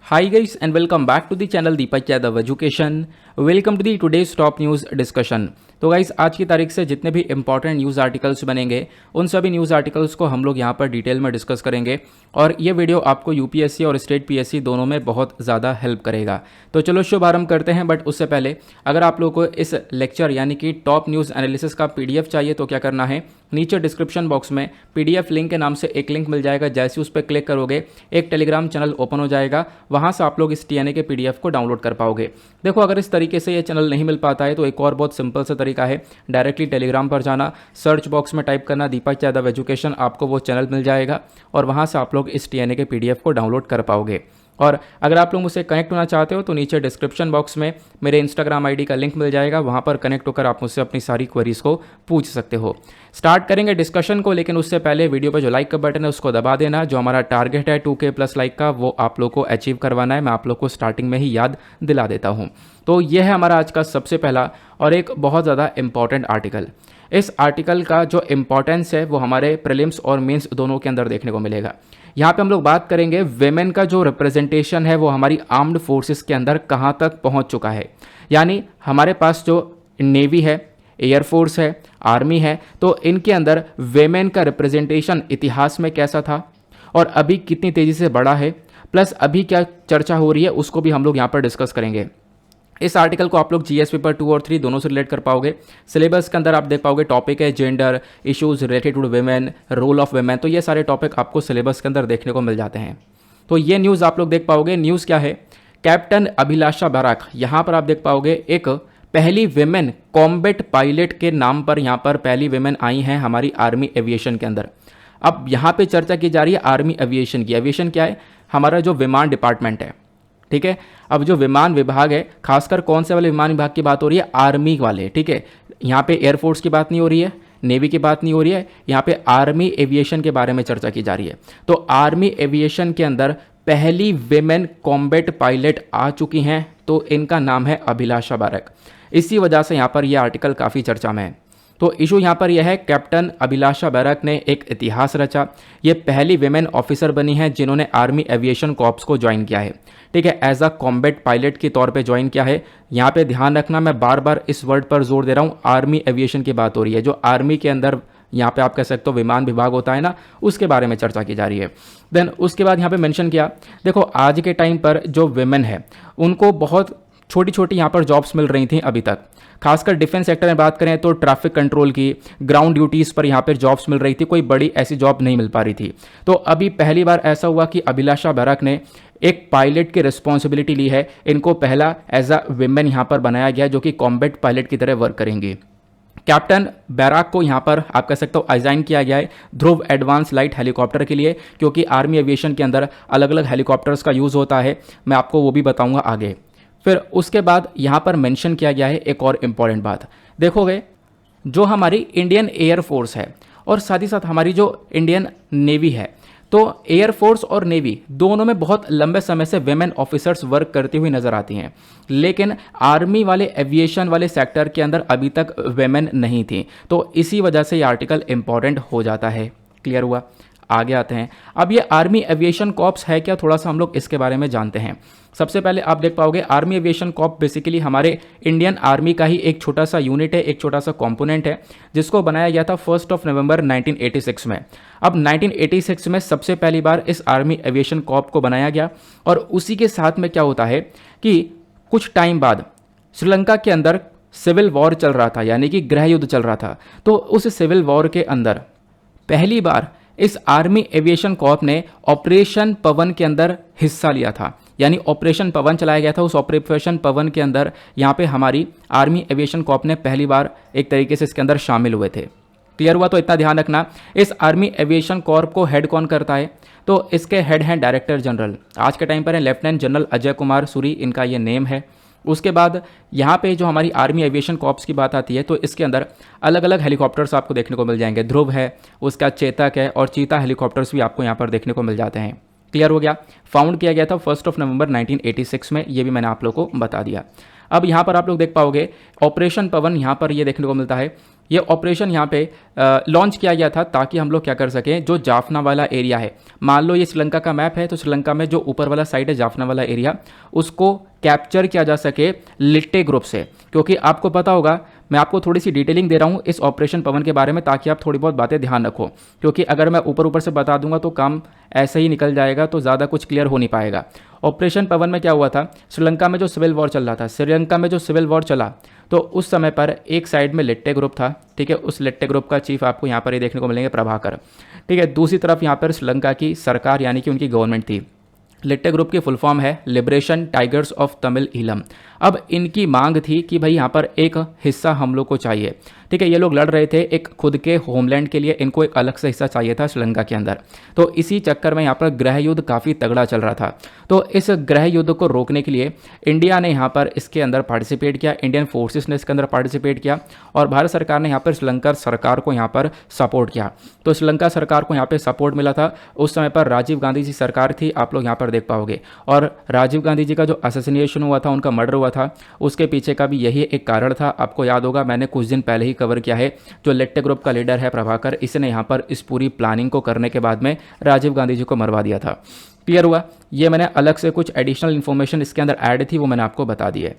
Hi guys and welcome back to the channel Deepak Yadav education. Welcome to the today's top news discussion. तो guys आज की तारीख से जितने भी इंपॉर्टेंट न्यूज़ आर्टिकल्स बनेंगे उन सभी न्यूज़ आर्टिकल्स को हम लोग यहाँ पर डिटेल में डिस्कस करेंगे और ये वीडियो आपको यूपीएससी और स्टेट पीएससी दोनों में बहुत ज़्यादा हेल्प करेगा। तो चलो शुभारंभ करते हैं, बट उससे पहले अगर आप लोगों को इस लेक्चर यानी कि टॉप न्यूज़ एनालिसिस का पीडीएफ चाहिए तो क्या करना है, नीचे डिस्क्रिप्शन बॉक्स में पीडीएफ लिंक के नाम से एक लिंक मिल जाएगा। जैसे उस पर क्लिक करोगे एक टेलीग्राम चैनल ओपन हो जाएगा, वहाँ से आप लोग इस टीएनए के पीडीएफ को डाउनलोड कर पाओगे। देखो अगर इस तरीके से ये चैनल नहीं मिल पाता है तो एक और बहुत सिंपल सा तरीका है, डायरेक्टली टेलीग्राम पर जाना, सर्च बॉक्स में टाइप करना दीपक यादव एजुकेशन, आपको वो चैनल मिल जाएगा और वहाँ से आप लोग इस टीएनए के पीडीएफ को डाउनलोड कर पाओगे। और अगर आप लोग मुझसे कनेक्ट होना चाहते हो तो नीचे डिस्क्रिप्शन बॉक्स में मेरे इंस्टाग्राम आईडी का लिंक मिल जाएगा, वहाँ पर कनेक्ट होकर आप मुझसे अपनी सारी क्वेरीज को पूछ सकते हो। स्टार्ट करेंगे डिस्कशन को, लेकिन उससे पहले वीडियो पर जो लाइक का बटन है उसको दबा देना। जो हमारा टारगेट है 2K प्लस लाइक का, वो आप लोग को अचीव करवाना है। मैं आप लोग को स्टार्टिंग में ही याद दिला देता हूँ। तो यह है हमारा आज का सबसे पहला और एक बहुत ज़्यादा इंपॉर्टेंट आर्टिकल। इस आर्टिकल का जो इम्पोर्टेंस है वो हमारे प्रीलिम्स और मेंस दोनों के अंदर देखने को मिलेगा। यहाँ पे हम लोग बात करेंगे वेमेन का जो रिप्रेजेंटेशन है वो हमारी आर्म्ड फोर्सेस के अंदर कहाँ तक पहुँच चुका है। यानी हमारे पास जो नेवी है, एयरफोर्स है, आर्मी है, तो इनके अंदर वेमेन का रिप्रेजेंटेशन इतिहास में कैसा था और अभी कितनी तेज़ी से बढ़ा है, प्लस अभी क्या चर्चा हो रही है उसको भी हम लोग यहाँ पर डिस्कस करेंगे। इस आर्टिकल को आप लोग जीएस पेपर 2 और 3 दोनों से रिलेट कर पाओगे। सिलेबस के अंदर आप देख पाओगे टॉपिक है gender issues related to women, role of women, तो ये सारे टॉपिक आपको सिलेबस के अंदर देखने को मिल जाते हैं। तो ये न्यूज़ आप लोग देख पाओगे। न्यूज़ क्या है, कैप्टन अभिलाषा बराक, यहाँ पर आप देख पाओगे एक पहली वेमेन कॉम्बैट पायलट के नाम पर यहाँ पर पहली वेमेन आई हैं हमारी आर्मी एविएशन के अंदर। अब यहाँ पे चर्चा की जा रही है आर्मी एविएशन की। एविएशन क्या है, हमारा जो विमान डिपार्टमेंट है, ठीक है। अब जो विमान विभाग है, खासकर कौन से वाले विमान विभाग की बात हो रही है, आर्मी वाले, ठीक है। यहाँ पे एयरफोर्स की बात नहीं हो रही है, नेवी की बात नहीं हो रही है, यहाँ पे आर्मी एविएशन के बारे में चर्चा की जा रही है। तो आर्मी एविएशन के अंदर पहली वेमेन कॉम्बैट पायलट आ चुकी हैं, तो इनका नाम है अभिलाषा बारक। इसी वजह से यहाँ पर यह आर्टिकल काफ़ी चर्चा में है। तो इशू यहाँ पर यह है, कैप्टन अभिलाषा बारक ने एक इतिहास रचा। ये पहली वेमेन ऑफिसर बनी हैं जिन्होंने आर्मी एविएशन कॉर्प्स को ज्वाइन किया है, ठीक है, एज अ कॉम्बैट पायलट के तौर पे ज्वाइन किया है। यहाँ पे ध्यान रखना, मैं बार बार इस वर्ड पर जोर दे रहा हूँ, आर्मी एविएशन की बात हो रही है। जो आर्मी के अंदर यहाँ पे आप कह सकते हो विमान विभाग होता है ना, उसके बारे में चर्चा की जा रही है। देन उसके बाद यहाँ पे मेंशन किया, देखो आज के टाइम पर जो वेमेन है उनको बहुत छोटी छोटी यहाँ पर जॉब्स मिल रही थी अभी तक। खासकर डिफेंस सेक्टर में बात करें तो ट्रैफिक कंट्रोल की, ग्राउंड ड्यूटीज़ पर यहाँ पर जॉब्स मिल रही थी, कोई बड़ी ऐसी जॉब नहीं मिल पा रही थी। तो अभी पहली बार ऐसा हुआ कि अभिलाषा बारक ने एक पायलट की रिस्पॉन्सिबिलिटी ली है। इनको पहला एज अ विमेन यहाँ पर बनाया गया जो कि कॉम्बैट पायलट की तरह वर्क करेंगी। कैप्टन बैराक को यहाँ पर आप कह सकते हो असाइन किया गया है ध्रुव एडवांस लाइट हेलीकॉप्टर के लिए, क्योंकि आर्मी एविएशन के अंदर अलग अलग हेलीकॉप्टर्स का यूज़ होता है, मैं आपको वो भी बताऊंगा आगे। फिर उसके बाद यहाँ पर मेंशन किया गया है एक और इम्पॉर्टेंट बात, देखोगे जो हमारी इंडियन एयरफोर्स है और साथ ही साथ हमारी जो इंडियन नेवी है, तो एयरफोर्स और नेवी दोनों में बहुत लंबे समय से वेमेन ऑफिसर्स वर्क करती हुई नजर आती हैं, लेकिन आर्मी वाले एविएशन वाले सेक्टर के अंदर अभी तक वेमेन नहीं थी। तो इसी वजह से ये आर्टिकल इंपॉर्टेंट हो जाता है। क्लियर हुआ? आगे आते हैं। अब ये आर्मी एविएशन कॉर्प्स है क्या, थोड़ा सा हम लोग इसके बारे में जानते हैं। सबसे पहले आप देख पाओगे आर्मी एविएशन कॉर्प बेसिकली हमारे इंडियन आर्मी का ही एक छोटा सा यूनिट है, एक छोटा सा कंपोनेंट है, जिसको बनाया गया था 1 नवंबर 1986 में। अब 1986 में सबसे पहली बार इस आर्मी एविएशन कॉर्प को बनाया गया और उसी के साथ में क्या होता है कि कुछ टाइम बाद श्रीलंका के अंदर सिविल वॉर चल रहा था, यानी कि गृह युद्ध चल रहा था। तो उस सिविल वॉर के अंदर पहली बार इस आर्मी एविएशन कॉर्प ने ऑपरेशन पवन के अंदर हिस्सा लिया था, यानी ऑपरेशन पवन चलाया गया था। उस ऑपरेशन पवन के अंदर यहाँ पे हमारी आर्मी एविएशन कॉर्प ने पहली बार एक तरीके से इसके अंदर शामिल हुए थे। क्लियर हुआ? तो इतना ध्यान रखना, इस आर्मी एविएशन कॉर्प को हेड कौन करता है, तो इसके हेड हैं डायरेक्टर जनरल, आज के टाइम पर है लेफ्टिनेंट जनरल अजय कुमार सूरी, इनका ये नेम है। उसके बाद यहाँ पे जो हमारी आर्मी एविएशन कॉर्प्स की बात आती है तो इसके अंदर अलग अलग हेलीकॉप्टर्स आपको देखने को मिल जाएंगे। ध्रुव है, उसका चेतक है और चीता हेलीकॉप्टर्स भी आपको यहाँ पर देखने को मिल जाते हैं। क्लियर हो गया? फाउंड किया गया था 1 नवंबर 1986 में, ये भी मैंने आप लोग को बता दिया। अब यहाँ पर आप लोग देख पाओगे ऑपरेशन पवन, यहाँ पर ये देखने को मिलता है ये ऑपरेशन यहाँ पे लॉन्च किया गया था ताकि हम लोग क्या कर सकें, जो जाफना वाला एरिया है, मान लो ये श्रीलंका का मैप है तो श्रीलंका में जो ऊपर वाला साइड है जाफना वाला एरिया, उसको कैप्चर किया जा सके लिट्टे ग्रुप से। क्योंकि आपको पता होगा, मैं आपको थोड़ी सी डिटेलिंग दे रहा हूँ इस ऑपरेशन पवन के बारे में ताकि आप थोड़ी बहुत बातें ध्यान रखो, क्योंकि अगर मैं ऊपर ऊपर से बता दूंगा तो काम ऐसे ही निकल जाएगा, तो ज़्यादा कुछ क्लियर हो नहीं पाएगा। ऑपरेशन पवन में क्या हुआ था, श्रीलंका में जो सिविल वॉर चल रहा था, श्रीलंका में जो सिविल वॉर चला तो उस समय पर एक साइड में लिट्टे ग्रुप था, ठीक है, उस लिट्टे ग्रुप का चीफ आपको यहाँ पर ये देखने को मिलेंगे प्रभाकर, ठीक है। दूसरी तरफ यहाँ पर श्रीलंका की सरकार यानी कि उनकी गवर्नमेंट थी। लिट्टे ग्रुप की फुल फॉर्म है liberation tigers of Tamil Eelam. अब इनकी मांग थी कि भाई यहाँ पर एक हिस्सा हम लोग को चाहिए, ठीक है। ये लोग लड़ रहे थे एक खुद के होमलैंड के लिए, इनको एक अलग से हिस्सा चाहिए था श्रीलंका के अंदर। तो इसी चक्कर में यहाँ पर गृह युद्ध काफ़ी तगड़ा चल रहा था। तो इस गृह युद्ध को रोकने के लिए इंडिया ने यहाँ पर इसके अंदर पार्टिसिपेट किया, इंडियन फोर्सेस ने इसके अंदर पार्टिसिपेट किया और भारत सरकार ने यहाँ पर श्रीलंका सरकार को यहाँ पर सपोर्ट किया। तो श्रीलंका सरकार को यहाँ पर सपोर्ट मिला था। उस समय पर राजीव गांधी जी सरकार थी, आप लोग यहाँ पर देख पाओगे। और राजीव गांधी जी का जो असैसिनेशन हुआ था, उनका मर्डर हुआ था, उसके पीछे का भी यही एक कारण था। आपको याद होगा, मैंने कुछ दिन पहले ही कवर किया है, जो लिट्टे ग्रुप का लीडर है प्रभाकर, इसने यहाँ पर इस पूरी प्लानिंग को करने के बाद में राजीव गांधी जी को मरवा दिया था। क्लियर हुआ? ये मैंने अलग से कुछ एडिशनल इन्फॉर्मेशन इसके अंदर ऐड थी, वो मैंने आपको बता दी है।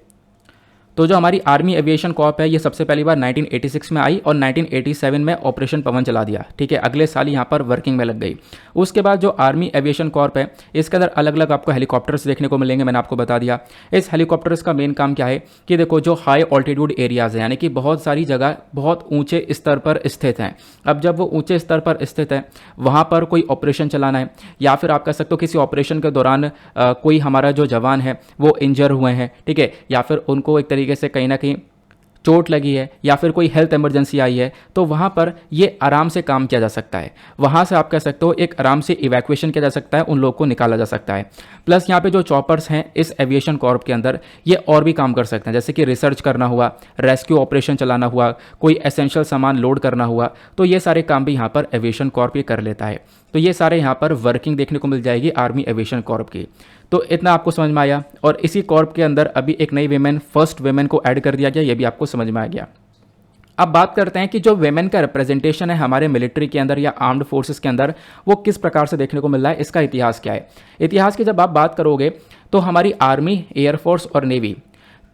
तो जो हमारी आर्मी एविएशन कॉर्प है, ये सबसे पहली बार 1986 में आई और 1987 में ऑपरेशन पवन चला दिया, ठीक है। अगले साल यहाँ पर वर्किंग में लग गई। उसके बाद जो आर्मी एविएशन कॉर्प है, इसके अंदर अलग अलग आपको हेलीकॉप्टर्स देखने को मिलेंगे, मैंने आपको बता दिया। इस हेलीकॉप्टर्स का मेन काम क्या है कि देखो, जो हाई ऑल्टीट्यूड एरियाज़ हैं, यानी कि बहुत सारी जगह बहुत ऊँचे स्तर पर स्थित हैं। अब जब वो ऊँचे स्तर पर स्थित है, वहाँ पर कोई ऑपरेशन चलाना है, या फिर आप कह सकते हो किसी ऑपरेशन के दौरान कोई हमारा जो जवान है वो इंजर हुए हैं, ठीक है, या फिर उनको एक तरीके से कहीं ना कहीं चोट लगी है या फिर कोई हेल्थ इमरजेंसी आई है, तो वहाँ पर ये आराम से काम किया जा सकता है। वहाँ से आप कह सकते हो एक आराम से इवैक्यूएशन किया जा सकता है, उन लोगों को निकाला जा सकता है। प्लस यहाँ पे जो चॉपर्स हैं इस एविएशन कॉर्प के अंदर, ये और भी काम कर सकते हैं, जैसे कि रिसर्च करना हुआ, रेस्क्यू ऑपरेशन चलाना हुआ, कोई एसेंशियल सामान लोड करना हुआ, तो ये सारे काम भी यहाँ पर एविएशन कॉर्प ये कर लेता है। तो ये सारे यहाँ पर वर्किंग देखने को मिल जाएगी आर्मी एविएशन कॉर्प की। तो इतना आपको समझ में आया। और इसी कॉर्प के अंदर अभी एक नई वेमेन, फर्स्ट वेमेन को ऐड कर दिया गया, ये भी आपको समझ में आ गया। अब बात करते हैं कि जो वेमेन का रिप्रेजेंटेशन है हमारे मिलिट्री के अंदर या आर्म्ड फोर्सेस के अंदर, वो किस प्रकार से देखने को मिल रहा है, इसका इतिहास क्या है। इतिहास की जब आप बात करोगे तो हमारी आर्मी, एयरफोर्स और नेवी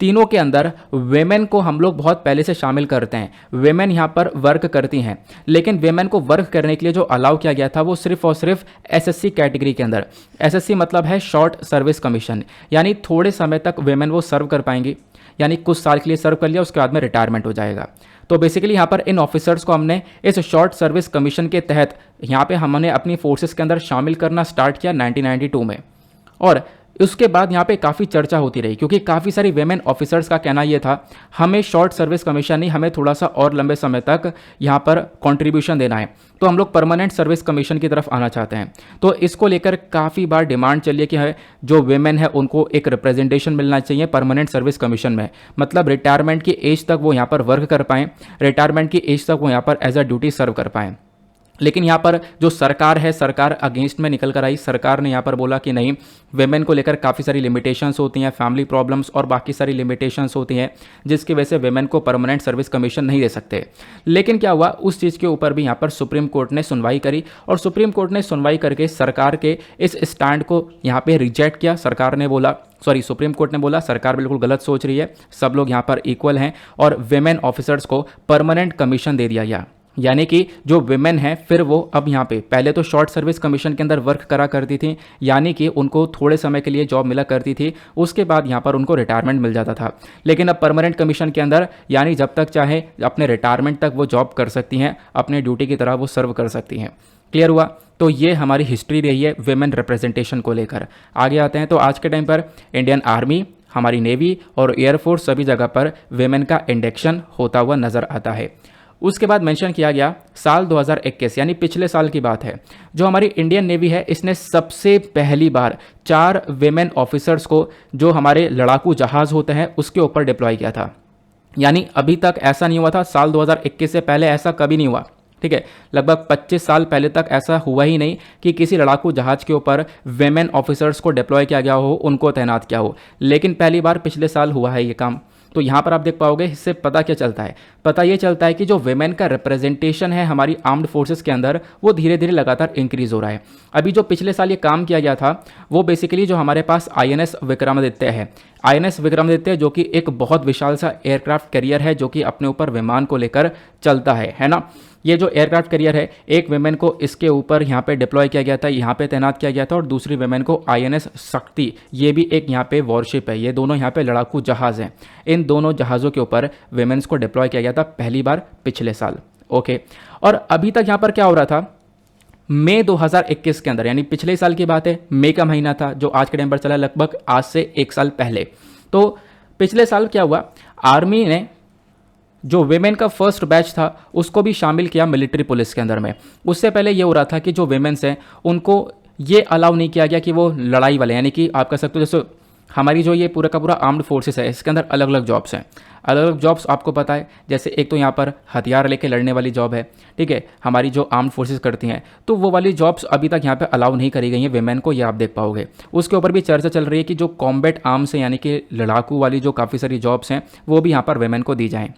तीनों के अंदर वेमेन को हम लोग बहुत पहले से शामिल करते हैं। वेमेन यहाँ पर वर्क करती हैं, लेकिन वेमेन को वर्क करने के लिए जो अलाउ किया गया था वो सिर्फ और सिर्फ एसएससी कैटेगरी के अंदर। एसएससी मतलब है शॉर्ट सर्विस कमीशन, यानी थोड़े समय तक वेमेन वो सर्व कर पाएंगी, यानी कुछ साल के लिए सर्व कर लिया, उसके बाद में रिटायरमेंट हो जाएगा। तो बेसिकली यहाँ पर इन ऑफिसर्स को हमने इस शॉर्ट सर्विस कमीशन के तहत यहाँ पे हमने अपनी फोर्सेस के अंदर शामिल करना स्टार्ट किया 1992 में। और उसके बाद यहाँ पे काफ़ी चर्चा होती रही, क्योंकि काफ़ी सारी वेमेन ऑफिसर्स का कहना ये था हमें शॉर्ट सर्विस कमीशन नहीं, हमें थोड़ा सा और लंबे समय तक यहाँ पर कंट्रीब्यूशन देना है, तो हम लोग परमानेंट सर्विस कमीशन की तरफ आना चाहते हैं। तो इसको लेकर काफ़ी बार डिमांड चली है कि जो वेमेन है उनको एक रिप्रेजेंटेशन मिलना चाहिए परमानेंट सर्विस कमीशन में, मतलब रिटायरमेंट की एज तक वो यहाँ पर वर्क कर पाएँ, रिटायरमेंट की एज तक वो यहाँ पर एज अ ड्यूटी सर्व कर पाएँ। लेकिन यहाँ पर जो सरकार है, सरकार अगेंस्ट में निकल कर आई। सरकार ने यहाँ पर बोला कि नहीं, वेमेन को लेकर काफ़ी सारी लिमिटेशंस होती हैं, फैमिली प्रॉब्लम्स और बाकी सारी लिमिटेशंस होती हैं, जिसकी वजह से वेमेन को परमानेंट सर्विस कमीशन नहीं दे सकते। लेकिन क्या हुआ, उस चीज़ के ऊपर भी यहाँ पर सुप्रीम कोर्ट ने सुनवाई करी और सुप्रीम कोर्ट ने सुनवाई करके सरकार के इस स्टैंड को यहाँ पर रिजेक्ट किया। सरकार ने बोला, सॉरी, सुप्रीम कोर्ट ने बोला सरकार बिल्कुल गलत सोच रही है, सब लोग यहाँ पर इक्वल हैं, और वेमेन ऑफिसर्स को परमानेंट कमीशन दे दिया गया। यानी कि जो विमेन है फिर वो अब यहाँ पे, पहले तो शॉर्ट सर्विस कमीशन के अंदर वर्क करा करती थी, यानी कि उनको थोड़े समय के लिए जॉब मिला करती थी, उसके बाद यहाँ पर उनको रिटायरमेंट मिल जाता था। लेकिन अब परमानेंट कमीशन के अंदर, यानी जब तक चाहे अपने रिटायरमेंट तक वो जॉब कर सकती हैं, अपने ड्यूटी की तरह वो सर्व कर सकती हैं। क्लियर हुआ? तो ये हमारी हिस्ट्री रही है वेमेन रिप्रेजेंटेशन को लेकर। आगे आते हैं तो आज के टाइम पर इंडियन आर्मी, हमारी नेवी और एयरफोर्स सभी जगह पर वेमेन का इंडेक्शन होता हुआ नजर आता है। उसके बाद मेंशन किया गया साल 2021, यानी पिछले साल की बात है, जो हमारी इंडियन नेवी है इसने सबसे पहली बार 4 वेमेन ऑफिसर्स को जो हमारे लड़ाकू जहाज़ होते हैं उसके ऊपर डिप्लॉय किया था। यानी अभी तक ऐसा नहीं हुआ था, साल 2021 से पहले ऐसा कभी नहीं हुआ। ठीक है, लगभग 25 साल पहले तक ऐसा हुआ ही नहीं कि किसी लड़ाकू जहाज़ के ऊपर वेमेन ऑफिसर्स को डिप्लॉय किया गया हो, उनको तैनात किया हो। लेकिन पहली बार पिछले साल हुआ है ये काम। तो यहाँ पर आप देख पाओगे इससे पता क्या चलता है, पता ये चलता है कि जो वेमेन का रिप्रेजेंटेशन है हमारी आर्म्ड फोर्सेस के अंदर वो धीरे धीरे लगातार इंक्रीज हो रहा है। अभी जो पिछले साल ये काम किया गया था वो बेसिकली जो हमारे पास INS विक्रमादित्य है, INS विक्रमादित्य जो कि एक बहुत विशाल सा एयरक्राफ्ट कैरियर है जो कि अपने ऊपर विमान को लेकर चलता है ना। ये जो एयरक्राफ्ट कैरियर है एक विमेन को इसके ऊपर यहाँ पे डिप्लॉय किया गया था, यहाँ पे तैनात किया गया था, और दूसरी विमेन को INS शक्ति, ये भी एक यहाँ पे वॉरशिप है, ये दोनों यहाँ पे लड़ाकू जहाज़ हैं। इन दोनों जहाज़ों के ऊपर विमेन्स को डिप्लॉय किया गया था पहली बार पिछले साल। ओके, और अभी तक यहाँ पर क्या हो रहा था, मई 2021 के अंदर, यानी पिछले साल की बात है, मई का महीना था जो आज के टाइम पर चला लगभग आज से 1 साल पहले। तो पिछले साल क्या हुआ, आर्मी ने जो वेमेन का फर्स्ट बैच था उसको भी शामिल किया मिलिट्री पुलिस के अंदर में। उससे पहले ये हो रहा था कि जो वेमेन्स हैं उनको ये अलाउ नहीं किया गया कि वो लड़ाई वाले, यानी कि आप कह सकते हो जैसे हमारी जो ये पूरा का पूरा आर्म्ड फोर्सेस है इसके अंदर अलग अलग जॉब्स हैं, अलग अलग जॉब्स आपको पता है। जैसे एक तो यहाँ पर हथियार लेके लड़ने वाली जॉब है, ठीक है, हमारी जो आर्म्ड फोर्सेस करती हैं, तो वो वाली जॉब्स अभी तक यहाँ पे अलाउ नहीं करी गई हैं वेमेन को, ये आप देख पाओगे। उसके ऊपर भी चर्चा चल रही है कि जो कॉम्बैट आर्म्स हैं यानी कि लड़ाकू वाली जो काफ़ी सारी जॉब्स हैं वो भी यहाँ पर वेमेन को दी जाएँ।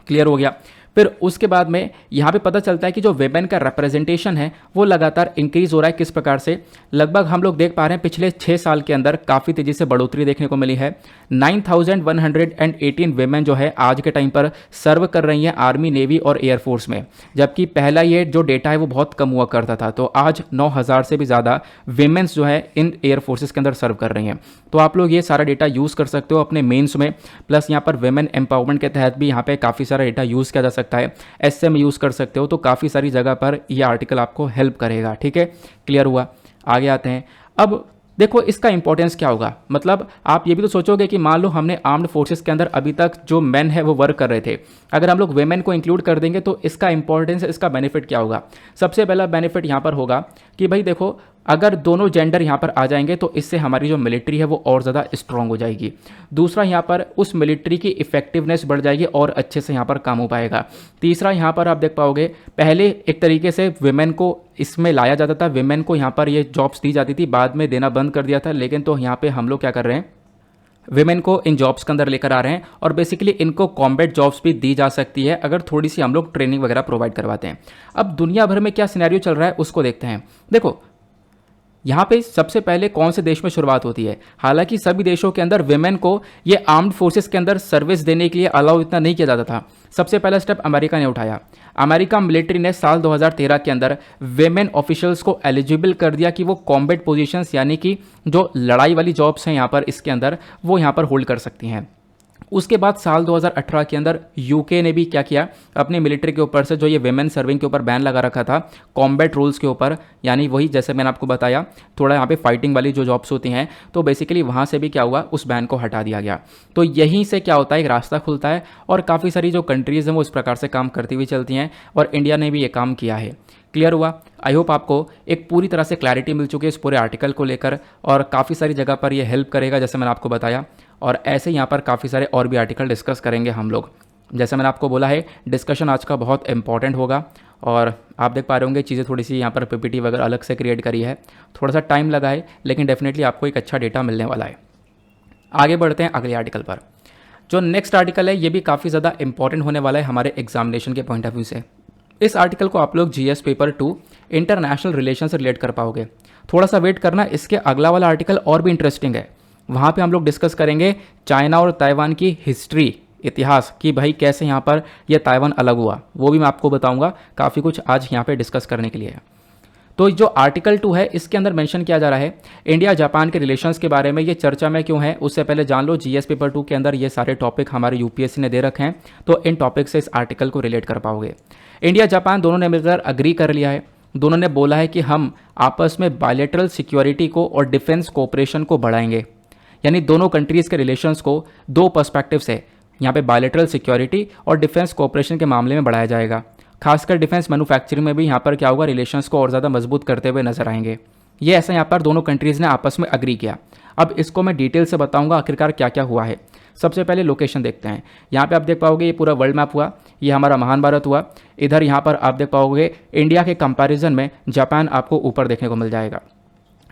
क्लियर हो गया। फिर उसके बाद में यहाँ पे पता चलता है कि जो वेमेन का रिप्रेजेंटेशन है वो लगातार इंक्रीज हो रहा है। किस प्रकार से, लगभग हम लोग देख पा रहे हैं पिछले 6 साल के अंदर काफ़ी तेज़ी से बढ़ोतरी देखने को मिली है। 9118 वेमेन जो है आज के टाइम पर सर्व कर रही हैं आर्मी, नेवी और एयरफोर्स में, जबकि पहला ये जो डेटा है वो बहुत कम हुआ करता था। तो आज 9000 से भी ज़्यादा वेमेन्स जो है इन एयरफोर्सेस के अंदर सर्व कर रही हैं। तो आप लोग ये सारा डेटा यूज़ कर सकते हो अपने मेंस में, प्लस यहाँ पर वेमेन एम्पावरमेंट के तहत भी यहाँ पे काफ़ी सारा डेटा यूज़ किया जा सकता है, SM यूज़ कर सकते हो। तो काफ़ी सारी जगह पर ये आर्टिकल आपको हेल्प करेगा, ठीक है। क्लियर हुआ, आगे आते हैं। अब देखो इसका इंपॉर्टेंस क्या होगा, मतलब आप ये भी तो सोचोगे कि मान लो हमने आर्म्ड फोर्सेस के अंदर अभी तक जो मेन है वो वर्क कर रहे थे, अगर हम लोग वेमेन को इंक्लूड कर देंगे तो इसका इंपॉर्टेंस, इसका बेनिफिट क्या होगा। सबसे पहला बेनिफिट यहाँ पर होगा कि भाई देखो अगर दोनों जेंडर यहाँ पर आ जाएंगे तो इससे हमारी जो मिलिट्री है वो और ज़्यादा स्ट्रांग हो जाएगी। दूसरा, यहाँ पर उस मिलिट्री की इफेक्टिवनेस बढ़ जाएगी और अच्छे से यहाँ पर काम हो पाएगा। तीसरा, यहाँ पर आप देख पाओगे पहले एक तरीके से विमेन को इसमें लाया जाता था, विमेन को यहाँ पर ये जॉब्स दी जाती थी, बाद में देना बंद कर दिया था। लेकिन तो यहाँ पर हम लोग क्या कर रहे हैं, विमेन को इन जॉब्स के अंदर लेकर आ रहे हैं और बेसिकली इनको कॉम्बैट जॉब्स भी दी जा सकती है अगर थोड़ी सी हम लोग ट्रेनिंग वगैरह प्रोवाइड करवाते हैं। अब दुनिया भर में क्या सिनेरियो चल रहा है उसको देखते हैं। देखो यहाँ पे सबसे पहले कौन से देश में शुरुआत होती है, हालांकि सभी देशों के अंदर विमेन को ये आर्म्ड फोर्सेस के अंदर सर्विस देने के लिए अलाउ इतना नहीं किया जाता था। सबसे पहला स्टेप अमेरिका ने उठाया। अमेरिका मिलिट्री ने साल 2013 के अंदर विमेन ऑफिशियल्स को एलिजिबल कर दिया कि वो कॉम्बैट पोजीशंस यानी कि जो लड़ाई वाली जॉब्स हैं यहाँ पर इसके अंदर वो यहाँ पर होल्ड कर सकती हैं। उसके बाद साल 2018 के अंदर यूके ने भी क्या किया, अपनी मिलिट्री के ऊपर से जो ये वेमेन सर्विंग के ऊपर बैन लगा रखा था कॉम्बैट रूल्स के ऊपर, यानी वही जैसे मैंने आपको बताया थोड़ा यहाँ पे फाइटिंग वाली जो जॉब्स होती हैं, तो बेसिकली वहाँ से भी क्या हुआ, उस बैन को हटा दिया गया। तो यहीं से क्या होता है, एक रास्ता खुलता है और काफ़ी सारी जो कंट्रीज़ हैं वो इस प्रकार से काम करती हुई चलती हैं और इंडिया ने भी ये काम किया है। क्लियर हुआ। आई होप आपको एक पूरी तरह से क्लैरिटी मिल चुकी है इस पूरे आर्टिकल को लेकर और काफ़ी सारी जगह पर ये हेल्प करेगा जैसे मैंने आपको बताया। और ऐसे यहाँ पर काफ़ी सारे और भी आर्टिकल डिस्कस करेंगे हम लोग। जैसे मैंने आपको बोला है डिस्कशन आज का बहुत इंपॉर्टेंट होगा और आप देख पा रहे होंगे चीज़ें थोड़ी सी यहाँ पर PPT वगैरह अलग से क्रिएट करी है, थोड़ा सा टाइम लगा है लेकिन डेफिनेटली आपको एक अच्छा डेटा मिलने वाला है। आगे बढ़ते हैं अगले आर्टिकल पर। जो नेक्स्ट आर्टिकल है ये भी काफ़ी ज़्यादा इंपॉर्टेंट होने वाला है हमारे एग्जामिनेशन के पॉइंट ऑफ व्यू से। इस आर्टिकल को आप लोग GS पेपर 2 इंटरनेशनल रिलेशन से रिलेट कर पाओगे। थोड़ा सा वेट करना, इसके अगला वाला आर्टिकल और भी इंटरेस्टिंग है। वहाँ पे हम लोग डिस्कस करेंगे चाइना और ताइवान की हिस्ट्री, इतिहास कि भाई कैसे यहाँ पर यह ताइवान अलग हुआ, वो भी मैं आपको बताऊँगा। काफ़ी कुछ आज यहाँ पे डिस्कस करने के लिए है। तो जो आर्टिकल 2 है इसके अंदर मेंशन किया जा रहा है इंडिया जापान के रिलेशंस के बारे में। ये चर्चा में क्यों है उससे पहले जान लो GS पेपर 2 के अंदर ये सारे टॉपिक हमारे UPSC ने दे रखे हैं, तो इन टॉपिक से इस आर्टिकल को रिलेट कर पाओगे। इंडिया जापान दोनों ने मिलकर अग्री कर लिया है, दोनों ने बोला है कि हम आपस में बायलैटरल सिक्योरिटी को और डिफेंस कोऑपरेशन को बढ़ाएंगे, यानी दोनों कंट्रीज़ के रिलेशंस को दो पर्सपेक्टिव से यहाँ पे बायलैटरल सिक्योरिटी और डिफेंस कोऑपरेशन के मामले में बढ़ाया जाएगा। खासकर डिफेंस मैन्युफैक्चरिंग में भी यहाँ पर क्या होगा, रिलेशंस को और ज़्यादा मजबूत करते हुए नजर आएंगे। ये ऐसा यहाँ पर दोनों कंट्रीज़ ने आपस में अग्री किया। अब इसको मैं डिटेल से बताऊँगा आखिरकार क्या क्या हुआ है। सबसे पहले लोकेशन देखते हैं। यहाँ पे आप देख पाओगे ये पूरा वर्ल्ड मैप हुआ, ये हमारा महान भारत हुआ। इधर यहाँ पर आप देख पाओगे इंडिया के कंपैरिजन में जापान आपको ऊपर देखने को मिल जाएगा।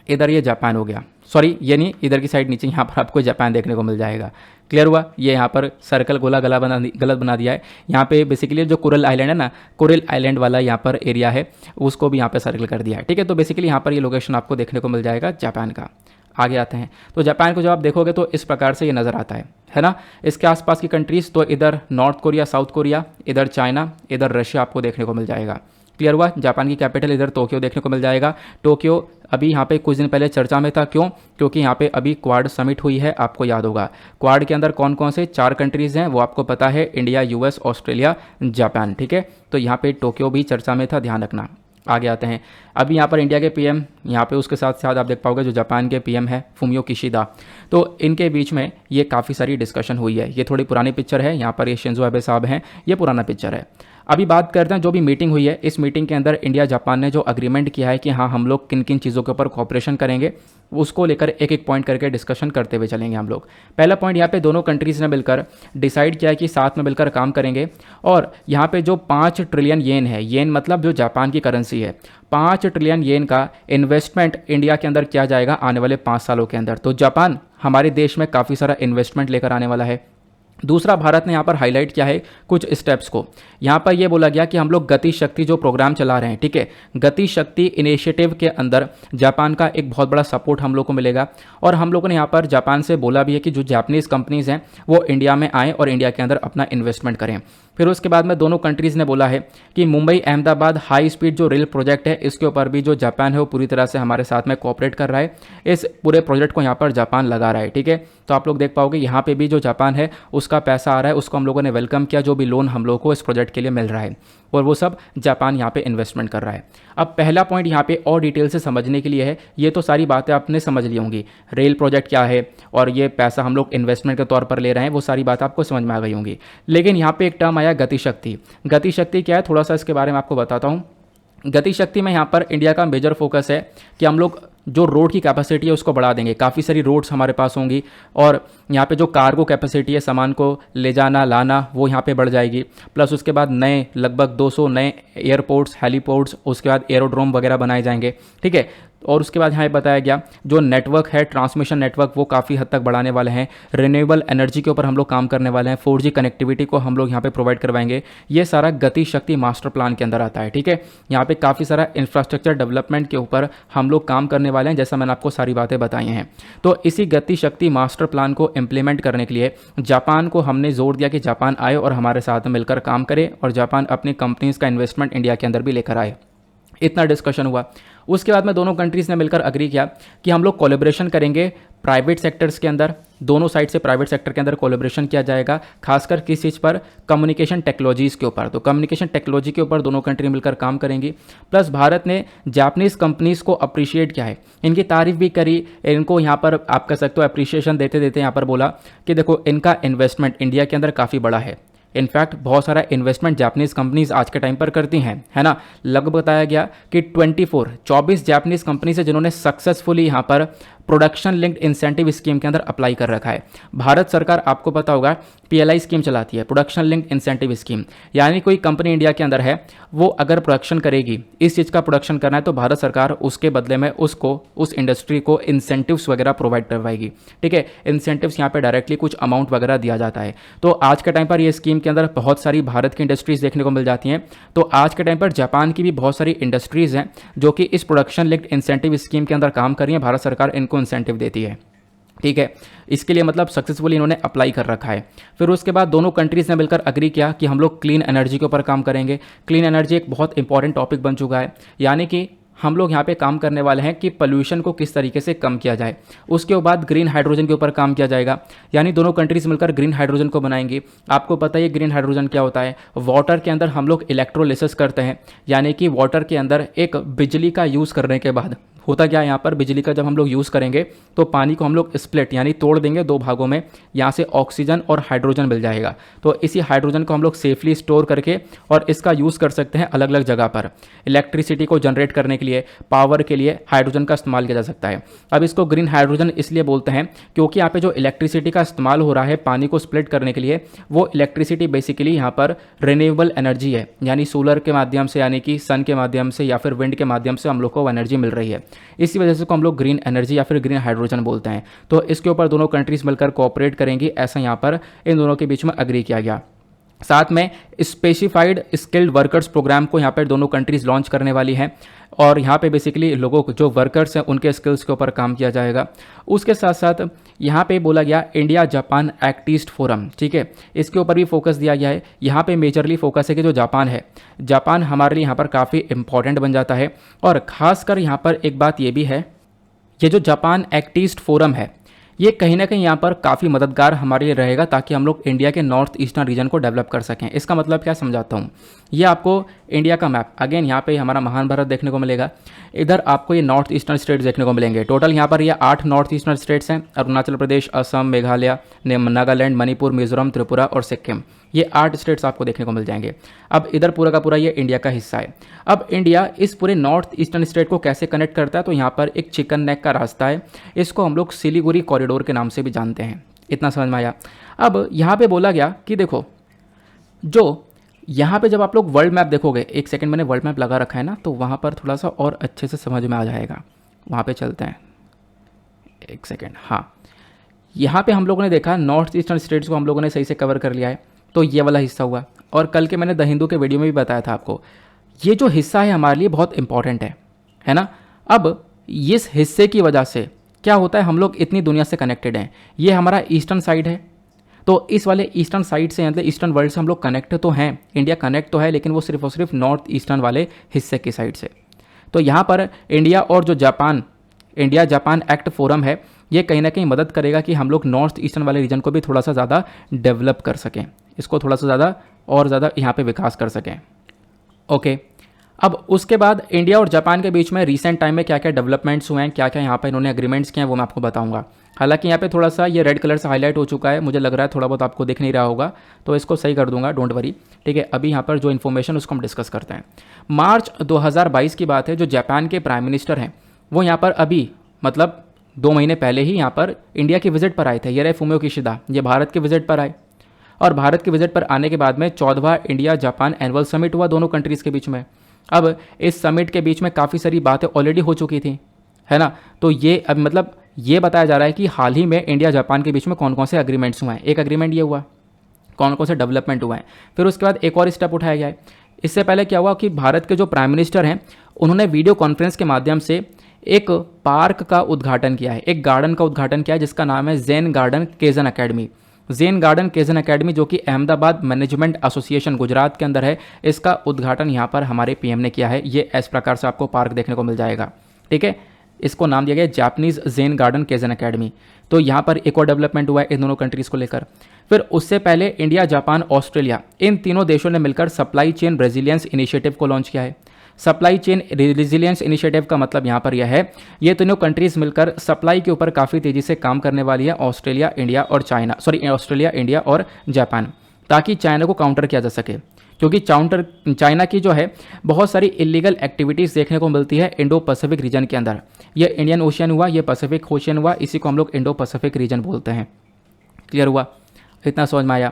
इधर ये जापान हो गया, सॉरी ये नहीं, इधर की साइड नीचे यहाँ पर आपको जापान देखने को मिल जाएगा। क्लियर हुआ? ये यहाँ पर सर्कल गोला गलत बना दिया है। यहाँ पे बेसिकली जो कोरल आइलैंड है ना, कोरल आइलैंड वाला यहाँ पर एरिया है, उसको भी यहाँ पे सर्कल कर दिया है। ठीक है, तो बेसिकली यहाँ पर ये लोकेशन आपको देखने को मिल जाएगा जापान का। आगे आते हैं तो जापान को जब आप देखोगे तो इस प्रकार से ये नज़र आता है ना। इसके आसपास की कंट्रीज़ तो इधर नॉर्थ कोरिया, साउथ कोरिया, इधर चाइना, इधर रशिया आपको देखने को मिल जाएगा। क्लियर हुआ? जापान की कैपिटल इधर टोक्यो देखने को मिल जाएगा। टोक्यो अभी यहाँ पे कुछ दिन पहले चर्चा में था, क्यों? क्योंकि यहाँ पे अभी क्वाड समिट हुई है, आपको याद होगा। क्वाड के अंदर कौन कौन से 4 कंट्रीज़ हैं वो आपको पता है, इंडिया, यूएस, ऑस्ट्रेलिया, जापान। ठीक है, तो यहाँ पे टोक्यो भी चर्चा में था, ध्यान रखना। आगे आते हैं, अभी यहाँ पर इंडिया के पीएम, यहाँ पे उसके साथ साथ आप देख पाओगे जो जापान के पीएम है फुमियो किशिदा, तो इनके बीच में ये काफ़ी सारी डिस्कशन हुई है। ये थोड़ी पुरानी पिक्चर है, यहाँ पर ये शिंजो अबे साहब हैं, ये पुराना पिक्चर है। अभी बात करते हैं जो भी मीटिंग हुई है, इस मीटिंग के अंदर इंडिया जापान ने जो अग्रीमेंट किया है कि हाँ हम लोग किन किन चीज़ों के ऊपर कॉपरेशन करेंगे, उसको लेकर एक एक पॉइंट करके डिस्कशन करते हुए चलेंगे हम लोग। पहला पॉइंट, यहाँ पे दोनों कंट्रीज़ ने मिलकर डिसाइड किया है कि साथ में मिलकर काम करेंगे, और यहाँ पे जो 5 ट्रिलियन येन है, येन मतलब जो जापान की करेंसी है, 5 ट्रिलियन येन का इन्वेस्टमेंट इंडिया के अंदर किया जाएगा आने वाले 5 सालों के अंदर। तो जापान हमारे देश में काफ़ी सारा इन्वेस्टमेंट लेकर आने वाला है। दूसरा, भारत ने यहाँ पर हाईलाइट किया है कुछ स्टेप्स को। यहाँ पर ये बोला गया कि हम लोग गति शक्ति जो प्रोग्राम चला रहे हैं, ठीक है, गति शक्ति इनिशिएटिव के अंदर जापान का एक बहुत बड़ा सपोर्ट हम लोग को मिलेगा। और हम लोगों ने यहाँ पर जापान से बोला भी है कि जो जापानीज़ कंपनीज़ हैं वो इंडिया में आएँ और इंडिया के अंदर अपना इन्वेस्टमेंट करें। फिर उसके बाद में दोनों कंट्रीज़ ने बोला है कि मुंबई अहमदाबाद हाई स्पीड जो रेल प्रोजेक्ट है, इसके ऊपर भी जो जापान है वो पूरी तरह से हमारे साथ में कोऑपरेट कर रहा है। इस पूरे प्रोजेक्ट को यहाँ पर जापान लगा रहा है। ठीक है, तो आप लोग देख पाओगे यहाँ पे भी जो जापान है उसका पैसा आ रहा है, उसको हम लोगों ने वेलकम किया, जो भी लोन हम लोगों को इस प्रोजेक्ट के लिए मिल रहा है, और वो सब जापान यहाँ पे इन्वेस्टमेंट कर रहा है। अब पहला पॉइंट यहाँ पे और डिटेल से समझने के लिए है, ये तो सारी बातें आपने समझ ली होंगी, रेल प्रोजेक्ट क्या है और ये पैसा हम लोग इन्वेस्टमेंट के तौर पर ले रहे हैं, वो सारी बात आपको समझ में आ गई होंगी। लेकिन यहाँ पे एक टर्म आया गति शक्ति। गति शक्ति क्या है, थोड़ा सा इसके बारे में आपको बताता हूँ। गति शक्ति में यहाँ पर इंडिया का मेजर फोकस है कि हम लोग जो रोड की कैपेसिटी है उसको बढ़ा देंगे। काफ़ी सारी रोड्स हमारे पास होंगी, और यहाँ पे जो कार्गो कैपेसिटी है, सामान को ले जाना लाना, वो यहाँ पे बढ़ जाएगी। प्लस उसके बाद नए लगभग 200 नए एयरपोर्ट्स, हेलीपोर्ट्स, उसके बाद एरोड्रोम वगैरह बनाए जाएंगे। ठीक है, और उसके बाद यहाँ बताया गया जो नेटवर्क है, ट्रांसमिशन नेटवर्क, वो काफ़ी हद तक बढ़ाने वाले हैं। रिन्यूएबल एनर्जी के ऊपर हम लोग काम करने वाले हैं। 4G कनेक्टिविटी को हम लोग यहाँ पे प्रोवाइड करवाएंगे। ये सारा गति शक्ति मास्टर प्लान के अंदर आता है। ठीक है, यहाँ पे काफ़ी सारा इंफ्रास्ट्रक्चर डेवलपमेंट के ऊपर हम लोग काम करने वाले हैं, जैसा मैंने आपको सारी बातें बताई हैं। तो इसी गति शक्ति मास्टर प्लान को इम्प्लीमेंट करने के लिए जापान को हमने जोर दिया कि जापान आए और हमारे साथ मिलकर काम करे, और जापान अपनी कंपनीज़ का इन्वेस्टमेंट इंडिया के अंदर भी लेकर आए। इतना डिस्कशन हुआ। उसके बाद में दोनों कंट्रीज़ ने मिलकर अग्री किया कि हम लोग कोलैबोरेशन करेंगे प्राइवेट सेक्टर्स के अंदर, दोनों साइड से प्राइवेट सेक्टर के अंदर कोलैबोरेशन किया जाएगा, खासकर किस चीज़ पर, कम्युनिकेशन टेक्नोलॉजीज़ के ऊपर। तो कम्युनिकेशन टेक्नोलॉजी के ऊपर दोनों कंट्री मिलकर काम करेंगी। प्लस भारत ने जापानीज़ कंपनीज़ को अप्रिशिएट किया है, इनकी तारीफ भी करी, इनको यहाँ पर आप कह सकते हो अप्रिशिएशन देते देते यहाँ पर बोला कि देखो इनका इन्वेस्टमेंट इंडिया के अंदर काफ़ी बड़ा है। इनफैक्ट बहुत सारा इन्वेस्टमेंट जापानीज़ कंपनीज आज के टाइम पर करती हैं, है ना। लगभग बताया गया कि 24 जापानीज़ कंपनीज है जिन्होंने सक्सेसफुली यहाँ पर प्रोडक्शन लिंक्ड इंसेंटिव स्कीम के अंदर अप्लाई कर रखा है। भारत सरकार आपको पता होगा PLI स्कीम चलाती है, प्रोडक्शन लिंक्ड इंसेंटिव स्कीम, यानी कोई कंपनी इंडिया के अंदर है, वो अगर प्रोडक्शन करेगी, इस चीज़ का प्रोडक्शन करना है, तो भारत सरकार उसके बदले में उसको, उस इंडस्ट्री को इंसेंटिव्स वगैरह प्रोवाइड करवाएगी। ठीक है, इंसेंटिव्स यहाँ पे डायरेक्टली कुछ अमाउंट वगैरह दिया जाता है। तो आज के टाइम पर ये स्कीम के अंदर बहुत सारी भारत की इंडस्ट्रीज़ देखने को मिल जाती हैं। तो आज के टाइम पर जापान की भी बहुत सारी इंडस्ट्रीज़ हैं जो कि इस प्रोडक्शन लिंक्ड इंसेंटिव स्कीम के अंदर काम कर रही हैं, भारत सरकार इनको इंसेंटिव देती है। ठीक है, इसके लिए मतलब सक्सेसफुली इन्होंने अप्लाई कर रखा है। फिर उसके बाद दोनों कंट्रीज़ ने मिलकर अग्री किया कि हम लोग क्लीन एनर्जी के ऊपर काम करेंगे। क्लीन एनर्जी एक बहुत इंपॉर्टेंट टॉपिक बन चुका है, यानी कि हम लोग यहाँ पे काम करने वाले हैं कि पोल्यूशन को किस तरीके से कम किया जाए। उसके बाद ग्रीन हाइड्रोजन के ऊपर काम किया जाएगा, यानी दोनों कंट्रीज मिलकर ग्रीन हाइड्रोजन को बनाएंगी। आपको पता है ग्रीन हाइड्रोजन क्या होता है, वाटर के अंदर हम लोग इलेक्ट्रोलिसिस करते हैं, यानी कि वाटर के अंदर एक बिजली का यूज़ करने के बाद होता क्या है, यहाँ पर बिजली का जब हम लोग यूज़ करेंगे तो पानी को हम लोग स्प्लिट यानी तोड़ देंगे 2 भागों में, यहाँ से ऑक्सीजन और हाइड्रोजन मिल जाएगा। तो इसी हाइड्रोजन को हम लोग सेफली स्टोर करके और इसका यूज़ कर सकते हैं अलग अलग जगह पर। इलेक्ट्रिसिटी को जनरेट करने के लिए, पावर के लिए हाइड्रोजन का इस्तेमाल किया जा सकता है। अब इसको ग्रीन हाइड्रोजन इसलिए बोलते हैं क्योंकि यहाँ पे जो इलेक्ट्रिसिटी का इस्तेमाल हो रहा है पानी को स्प्लिट करने के लिए, वो इलेक्ट्रिसिटी बेसिकली यहाँ पर रिन्यूएबल एनर्जी है, यानी सोलर के माध्यम से, यानी कि सन के माध्यम से या फिर विंड के माध्यम से हम लोग को एनर्जी मिल रही है। इसी वजह से इसको हम लोग ग्रीन एनर्जी या फिर ग्रीन हाइड्रोजन बोलते हैं। तो इसके ऊपर दोनों कंट्रीज़ मिलकर कोऑपरेट करेंगी, ऐसा यहाँ पर इन दोनों के बीच में एग्री किया गया। साथ में स्पेसिफाइड स्किल्ड वर्कर्स प्रोग्राम को यहाँ पर दोनों कंट्रीज़ लॉन्च करने वाली हैं और यहाँ पे बेसिकली लोगों को जो वर्कर्स हैं उनके स्किल्स के ऊपर काम किया जाएगा। उसके साथ साथ यहाँ पे बोला गया India Japan act east forum, ठीक है, इसके ऊपर भी फोकस दिया गया है। यहाँ पे मेजरली फोकस है कि जो जापान है, जापान हमारे लिए यहाँ पर काफ़ी इंपॉर्टेंट बन जाता है। और ख़ासकर यहाँ पर एक बात ये भी है, ये जो जापान एक्ट ईस्ट फोरम है ये कहीं ना कहीं यहाँ पर काफ़ी मददगार हमारे लिए रहेगा ताकि हम लोग इंडिया के नॉर्थ ईस्टर्न रीजन को डेवलप कर सकें। इसका मतलब क्या समझाता हूँ, ये आपको इंडिया का मैप, अगेन यहाँ पे हमारा महान भारत देखने को मिलेगा, इधर आपको ये नॉर्थ ईस्टर्न स्टेट्स देखने को मिलेंगे। टोटल यहाँ पर ये 8 नॉर्थ ईस्टर्न स्टेट्स हैं, अरुणाचल प्रदेश, असम, मेघालय, नागालैंड, मणिपुर, मिजोरम, त्रिपुरा और सिक्किम, ये 8 स्टेट्स आपको देखने को मिल जाएंगे। अब इधर पूरा का पूरा ये इंडिया का हिस्सा है। अब इंडिया इस पूरे नॉर्थ ईस्टर्न स्टेट को कैसे कनेक्ट करता है, तो यहाँ पर एक चिकन नेक का रास्ता है, इसको हम लोग सिलीगुड़ी कॉरिडोर के नाम से भी जानते हैं। इतना समझ में आया। अब यहाँ पे बोला गया कि देखो, जो यहाँ पे जब आप लोग वर्ल्ड मैप देखोगे, एक सेकंड मैंने वर्ल्ड मैप लगा रखा है ना, तो वहाँ पर थोड़ा सा और अच्छे से समझ में आ जाएगा। वहाँ पे चलते हैं, एक सेकंड। हाँ, यहाँ पे हम लोगों ने देखा नॉर्थ ईस्टर्न स्टेट्स को हम लोगों ने सही से कवर कर लिया है, तो ये वाला हिस्सा हुआ। और कल के मैंने द हिंदू के वीडियो में भी बताया था आपको, ये जो हिस्सा है हमारे लिए बहुत इंपॉर्टेंट है ना। अब इस हिस्से की वजह से क्या होता है, हम लोग इतनी दुनिया से कनेक्टेड हैं। ये हमारा ईस्टर्न साइड है, तो इस वाले ईस्टर्न साइड से मतलब ईस्टर्न वर्ल्ड से हम लोग कनेक्ट तो हैं, इंडिया कनेक्ट तो है, लेकिन वो सिर्फ और सिर्फ नॉर्थ ईस्टर्न वाले हिस्से की साइड से। तो यहाँ पर इंडिया और जो Japan, India Japan act forum है, ये कहीं ना कहीं मदद करेगा कि हम लोग नॉर्थ ईस्टर्न वाले रीजन को भी थोड़ा सा ज़्यादा डेवलप कर सकें, इसको थोड़ा सा ज़्यादा और ज़्यादा यहाँ पे विकास कर सकें। ओके, अब उसके बाद इंडिया और जापान के बीच में रिसेंट टाइम में क्या क्या डेवलपमेंट्स हुए हैं, क्या क्या यहाँ पे इन्होंने एग्रीमेंट्स किए हैं, वो मैं आपको बताऊंगा। हालांकि यहाँ पे थोड़ा सा ये रेड कलर से हाईलाइट हो चुका है, मुझे लग रहा है थोड़ा बहुत आपको दिख नहीं रहा होगा, तो इसको सही कर दूंगा, डोंट वरी, ठीक है। अभी यहाँ पर जो इन्फॉर्मेशन उसको हम डिस्कस करते हैं। मार्च 2022 की बात है, जो जापान के प्राइम मिनिस्टर हैं वो यहाँ पर अभी मतलब 2 महीने पहले ही यहाँ पर इंडिया की विजिट पर आए थे। ये रहे फुमियो किशिदा, ये भारत के विजिट पर आए, और भारत के विजिट पर आने के बाद में 14वां इंडिया जापान एनुअल समिट हुआ दोनों कंट्रीज़ के बीच में। अब इस समिट के बीच में काफ़ी सारी बातें ऑलरेडी हो चुकी थी, है ना। तो ये अब मतलब ये बताया जा रहा है कि हाल ही में इंडिया जापान के बीच में कौन कौन से एग्रीमेंट्स हुए हैं। एक एग्रीमेंट ये हुआ, कौन कौन से डेवलपमेंट हुआ है, फिर उसके बाद एक और स्टेप उठाया गया है। इससे पहले क्या हुआ कि भारत के जो प्राइम मिनिस्टर हैं उन्होंने वीडियो कॉन्फ्रेंस के माध्यम से एक पार्क का उद्घाटन किया है, एक गार्डन का उद्घाटन किया है जिसका नाम है Zen garden केजन academy. Zen garden केजन academy जो कि अहमदाबाद मैनेजमेंट एसोसिएशन गुजरात के अंदर है, इसका उद्घाटन यहाँ पर हमारे पीएम ने किया है। ये इस प्रकार से आपको पार्क देखने को मिल जाएगा, ठीक है। इसको नाम दिया गया जापानीज ज़ेन गार्डन केजन अकेडमी। तो यहाँ पर एक और डेवलपमेंट हुआ है इन दोनों कंट्रीज़ को लेकर। फिर उससे पहले इंडिया, जापान, ऑस्ट्रेलिया, इन तीनों देशों ने मिलकर सप्लाई चेन रेजिलियंस इनिशिएटिव को लॉन्च किया है। सप्लाई चेन रेजिलियंस इनिशिएटिव का मतलब यहाँ पर यह है, ये तीनों कंट्रीज़ मिलकर सप्लाई के ऊपर काफ़ी तेज़ी से काम करने वाली है, ऑस्ट्रेलिया, इंडिया और चाइना, ऑस्ट्रेलिया, इंडिया और जापान, ताकि चाइना को काउंटर किया जा सके। क्योंकि चाइना की जो है बहुत सारी इलीगल एक्टिविटीज़ देखने को मिलती है इंडो पैसिफिक रीजन के अंदर। ये इंडियन ओशियन हुआ, ये पैसिफिक ओशियन हुआ, इसी को हम लोग इंडो पैसिफिक रीजन बोलते हैं। क्लियर हुआ, इतना समझ में आया।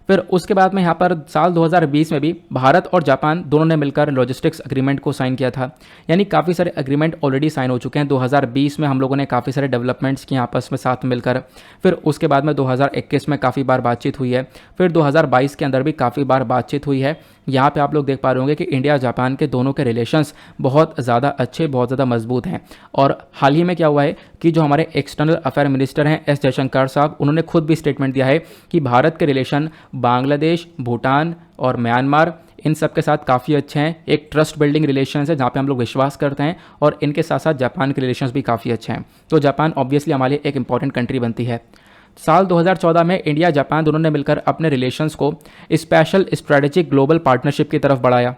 फिर उसके बाद में यहाँ पर साल 2020 में भी भारत और जापान दोनों ने मिलकर लॉजिस्टिक्स एग्रीमेंट को साइन किया था। यानी काफ़ी सारे एग्रीमेंट ऑलरेडी साइन हो चुके हैं। 2020 में हम लोगों ने काफ़ी सारे डेवलपमेंट्स किए आपस में साथ मिलकर। फिर उसके बाद में 2021 में काफ़ी बार बातचीत हुई है। फिर 2022 के अंदर भी काफ़ी बार बातचीत हुई है। यहाँ पे आप लोग देख पा रहे होंगे कि इंडिया जापान के दोनों के रिलेशंस बहुत ज़्यादा अच्छे, बहुत ज़्यादा मजबूत हैं। और हाल ही में क्या हुआ है कि जो हमारे एक्सटर्नल अफेयर मिनिस्टर हैं एस जयशंकर साहब, उन्होंने खुद भी स्टेटमेंट दिया है कि भारत के रिलेशन बांग्लादेश, भूटान और म्यांमार, इन सब के साथ काफ़ी अच्छे हैं। एक ट्रस्ट बिल्डिंग रिलेशंस है जहाँ पे हम लोग विश्वास करते हैं, और इनके साथ साथ जापान के रिलेशंस भी काफ़ी अच्छे हैं। तो जापान ऑब्वियसली हमारे लिए एक इंपॉर्टेंट कंट्री बनती है। साल 2014 में इंडिया जापान दोनों ने मिलकर अपने रिलेशंस को स्पेशल स्ट्रेटेजिक ग्लोबल पार्टनरशिप की तरफ बढ़ाया,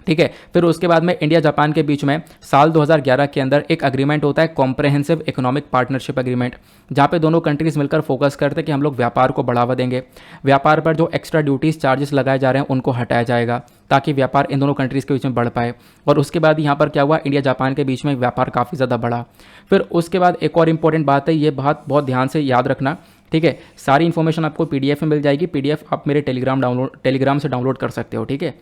ठीक है। फिर उसके बाद में इंडिया जापान के बीच में साल 2011 के अंदर एक एग्रीमेंट होता है, कॉम्प्रहेंसिव इकोनॉमिक पार्टनरशिप एग्रीमेंट, जहाँ पे दोनों कंट्रीज़ मिलकर फोकस करते हैं कि हम लोग व्यापार को बढ़ावा देंगे। व्यापार पर जो एक्स्ट्रा ड्यूटीज़ चार्जेस लगाए जा रहे हैं उनको हटाया जाएगा, ताकि व्यापार इन दोनों कंट्रीज़ के बीच में बढ़ पाए। और उसके बाद यहाँ पर क्या हुआ, इंडिया जापान के बीच में व्यापार काफ़ी ज़्यादा बढ़ा। फिर उसके बाद एक और इम्पॉर्टेंट बात है, ये बात बहुत ध्यान से याद रखना ठीक है, सारी इन्फॉर्मेशन आपको पीडीएफ में मिल जाएगी। पीडीएफ आप मेरे टेलीग्राम से डाउनलोड कर सकते हो। ठीक है,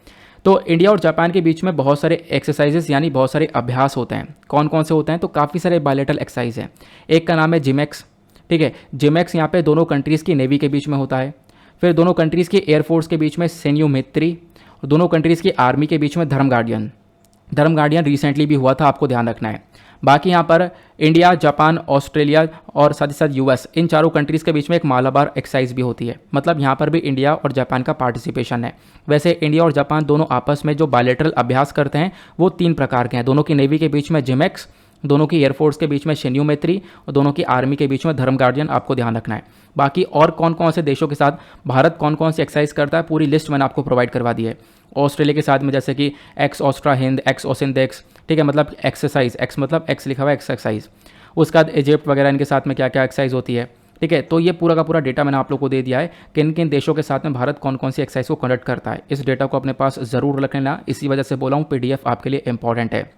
तो इंडिया और जापान के बीच में बहुत सारे एक्सरसाइजेस यानी बहुत सारे अभ्यास होते हैं। कौन कौन से होते हैं? तो काफ़ी सारे बायलैटरल एक्सरसाइज हैं। एक का नाम है जिमेक्स। ठीक है, जिमेक्स यहाँ पे दोनों कंट्रीज़ की नेवी के बीच में होता है। फिर दोनों कंट्रीज़ की एयरफोर्स के बीच में सेन्यू मैत्री, दोनों कंट्रीज़ की आर्मी के बीच में धर्म गार्डियन रिसेंटली भी हुआ था, आपको ध्यान रखना है। बाकी यहाँ पर इंडिया, जापान, ऑस्ट्रेलिया और साथ ही साथ यूएस, इन चारों कंट्रीज़ के बीच में एक मालाबार एक्सरसाइज भी होती है। मतलब यहाँ पर भी इंडिया और जापान का पार्टिसिपेशन है। वैसे इंडिया और जापान दोनों आपस में जो बायलैटरल अभ्यास करते हैं वो 3 प्रकार के हैं। दोनों की नेवी के बीच में जिमेक्स, दोनों की एयरफोर्स के बीच में सेन्यू मैत्री और दोनों की आर्मी के बीच में धर्म गार्डियन, आपको ध्यान रखना है। बाकी और कौन कौन से देशों के साथ भारत कौन कौन सी एक्सरसाइज करता है, पूरी लिस्ट मैंने आपको प्रोवाइड करवा दी है। ऑस्ट्रेलिया के साथ में जैसे कि एक्स ऑस्ट्रा हिंद, एक्स ओसिंदेक्स, ठीक है, मतलब एक्सरसाइज, एक्स मतलब एक्स लिखा हुआ है एक्सरसाइज। उसके बाद इजिप्ट वगैरह, इनके साथ में क्या क्या एक्सरसाइज होती है। ठीक है, तो ये पूरा का पूरा डेटा मैंने आप लोग को दे दिया है, किन किन देशों के साथ में भारत कौन कौन सी एक्सरसाइज को कंडक्ट करता है। इस डेटा को अपने पास ज़रूर रख लेना, इसी वजह से बोला हूँ पीडीएफ आपके लिए इंपॉर्टेंट है।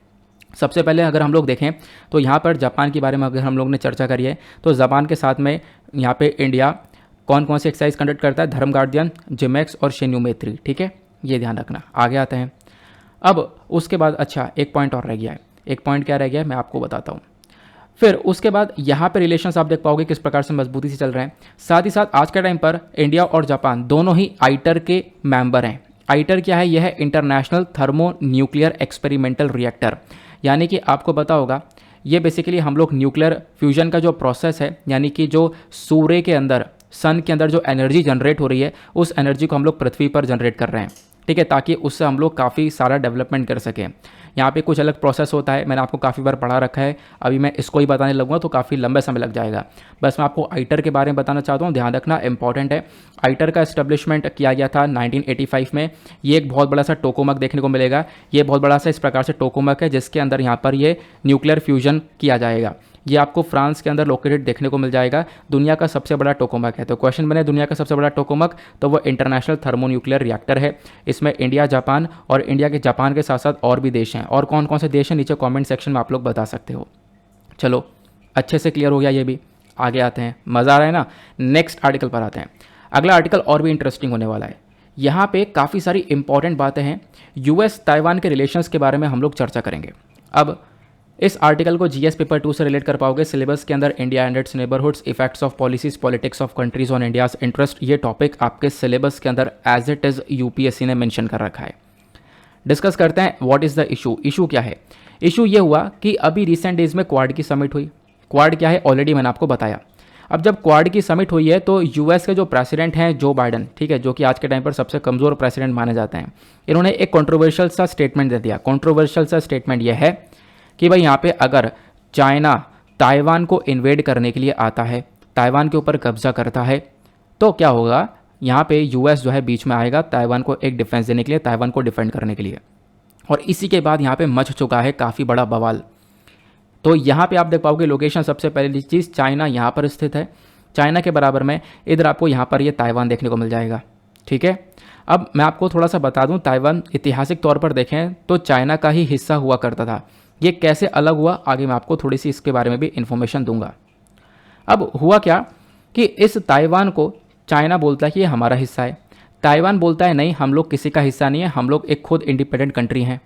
सबसे पहले अगर हम लोग देखें तो यहाँ पर जापान के बारे में अगर हम लोग ने चर्चा करी है, तो जापान के साथ में यहाँ पे इंडिया कौन कौन सी एक्सरसाइज कंडक्ट करता है, धर्म गार्डियन, जिमेक्स और सेन्यू मैत्री। ठीक है, ये ध्यान रखना। आगे आते हैं। अब उसके बाद अच्छा एक पॉइंट और रह गया है। एक पॉइंट क्या रह गया है मैं आपको बताता हूँ। फिर उसके बाद यहाँ पे रिलेशंस आप देख पाओगे किस प्रकार से मजबूती से चल रहे हैं। साथ ही साथ आज के टाइम पर इंडिया और जापान दोनों ही आइटर के मेंबर हैं। आइटर क्या है? यह है international thermo nuclear experimental reactor. यानी कि आपको पता होगा ये बेसिकली हम लोग न्यूक्लियर फ्यूजन का जो प्रोसेस है, यानी कि जो सूर्य के अंदर, सन के अंदर जो एनर्जी जनरेट हो रही है, उस एनर्जी को हम लोग पृथ्वी पर जनरेट कर रहे हैं। ठीक है, ताकि उससे हम लोग काफ़ी सारा डेवलपमेंट कर सकें। यहाँ पे कुछ अलग प्रोसेस होता है, मैंने आपको काफ़ी बार पढ़ा रखा है। अभी मैं इसको ही बताने लगूंगा तो काफ़ी लंबे समय लग जाएगा। बस मैं आपको आइटर के बारे में बताना चाहता हूँ, ध्यान रखना, इंपॉर्टेंट है। आइटर का एस्टेब्लिशमेंट किया गया था 1985 में। ये एक बहुत बड़ा सा टोकोमक देखने को मिलेगा। ये बहुत बड़ा सा इस प्रकार से टोकोमक है जिसके अंदर यहाँ पर ये न्यूक्लियर फ्यूजन किया जाएगा। ये आपको फ्रांस के अंदर लोकेटेड देखने को मिल जाएगा। दुनिया का सबसे बड़ा टोकोमक है। तो क्वेश्चन बने दुनिया का सबसे बड़ा टोकोमक, तो वो इंटरनेशनल थर्मोन्यूक्लियर रिएक्टर है। इसमें इंडिया, जापान और इंडिया के जापान के साथ साथ और भी देश हैं। और कौन कौन से देश हैं नीचे कमेंट सेक्शन में आप लोग बता सकते हो। चलो अच्छे से क्लियर हो गया ये भी। आगे आते हैं, मज़ा आ रहा है ना। नेक्स्ट आर्टिकल पर आते हैं। अगला आर्टिकल और भी इंटरेस्टिंग होने वाला है। यहाँ पे काफ़ी सारी इंपॉर्टेंट बातें हैं। यूएस ताइवान के रिलेशंस के बारे में हम लोग चर्चा करेंगे। अब इस आर्टिकल को जीएस पेपर 2 से रिलेट कर पाओगे। सिलेबस के अंदर India and it's neighbourhoods, effects of policies, politics of countries on India's interest, ये टॉपिक आपके सिलेबस के अंदर एज इट इज़ यूपीएससी ने मेंशन कर रखा है। डिस्कस करते हैं what is the issue. Issue क्या है? इशू ये हुआ कि अभी रिसेंट डेज में क्वाड की समिट हुई। क्वाड क्या है ऑलरेडी मैंने आपको बताया। अब जब क्वाड की समिट हुई है तो यूएस के जो प्रेसिडेंट हैं जो बाइडन, ठीक है, जो कि आज के टाइम पर सबसे कमज़ोर प्रेसिडेंट माने जाते हैं, इन्होंने एक कंट्रोवर्शियल सा स्टेटमेंट दे दिया। कंट्रोवर्शियल सा स्टेटमेंट यह है कि भाई यहाँ पे अगर चाइना ताइवान को इन्वेड करने के लिए आता है, ताइवान के ऊपर कब्जा करता है, तो क्या होगा? यहाँ पे यूएस जो है बीच में आएगा ताइवान को एक डिफेंस देने के लिए, ताइवान को डिफेंड करने के लिए। और इसी के बाद यहाँ पे मच चुका है काफ़ी बड़ा बवाल। तो यहाँ पे आप देख पाओगे लोकेशन, सबसे पहली चीज़ चाइना यहाँ पर स्थित है। चाइना के बराबर में इधर आपको यहाँ पर ये ताइवान देखने को मिल जाएगा। ठीक है, अब मैं आपको थोड़ा सा बता दूँ, ताइवान ऐतिहासिक तौर पर देखें तो चाइना का ही हिस्सा हुआ करता था। ये कैसे अलग हुआ आगे मैं आपको थोड़ी सी इसके बारे में भी इन्फॉर्मेशन दूंगा। अब हुआ क्या कि इस ताइवान को चाइना बोलता है कि ये हमारा हिस्सा है, ताइवान बोलता है नहीं, हम लोग किसी का हिस्सा नहीं है, हम लोग एक खुद इंडिपेंडेंट कंट्री हैं।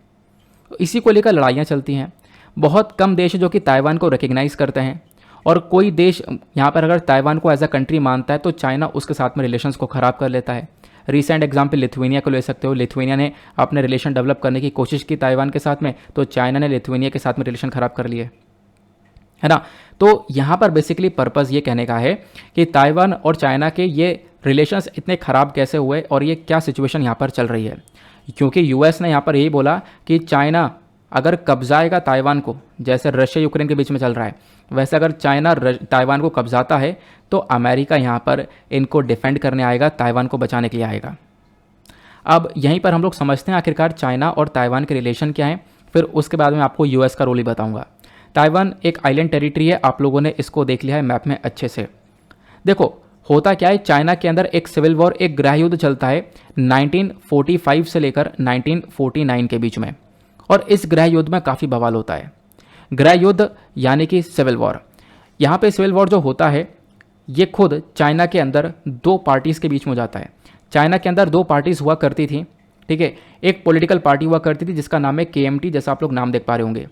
इसी को लेकर लड़ाइयाँ चलती हैं। बहुत कम देश जो कि ताइवान को रिकग्नाइज़ करते हैं, और कोई देश यहाँ पर अगर ताइवान को एज अ कंट्री मानता है तो चाइना उसके साथ में रिलेशंस को ख़राब कर लेता है। रिसेंट एग्जाम्पल लिथुआनिया को ले सकते हो। लिथुआनिया ने अपने रिलेशन डेवलप करने की कोशिश की ताइवान के साथ में, तो चाइना ने लिथुआनिया के साथ में रिलेशन ख़राब कर लिए, है ना। तो यहाँ पर बेसिकली पर्पज़ ये कहने का है कि ताइवान और चाइना के ये रिलेशंस इतने ख़राब कैसे हुए और ये क्या सिचुएशन यहाँ पर चल रही है। क्योंकि यूएस ने यहाँ पर यही बोला कि चाइना अगर कब्जाएगा ताइवान को, जैसे रशिया यूक्रेन के बीच में चल रहा है, वैसे अगर चाइना ताइवान को कब्जाता है तो अमेरिका यहाँ पर इनको डिफेंड करने आएगा, ताइवान को बचाने के लिए आएगा। अब यहीं पर हम लोग समझते हैं आखिरकार चाइना और ताइवान के रिलेशन क्या हैं। फिर उसके बाद में आपको यूएस का रोल ही बताऊंगा। ताइवान एक आइलैंड टेरिटरी है, आप लोगों ने इसको देख लिया है मैप में अच्छे से। देखो होता क्या है, चाइना के अंदर एक सिविल वॉर, एक गृह युद्ध चलता है 1945 से लेकर 1949 के बीच में, और इस गृह युद्ध में काफ़ी बवाल होता है। गृह युद्ध यानी कि सिविल वॉर। यहाँ पे सिविल वॉर जो होता है ये खुद चाइना के अंदर दो पार्टीज़ के बीच में हो जाता है। चाइना के अंदर दो पार्टीज़ हुआ करती थी, ठीक है। एक पॉलिटिकल पार्टी हुआ करती थी जिसका नाम है KMT, जैसा आप लोग नाम देख पा रहे होंगे।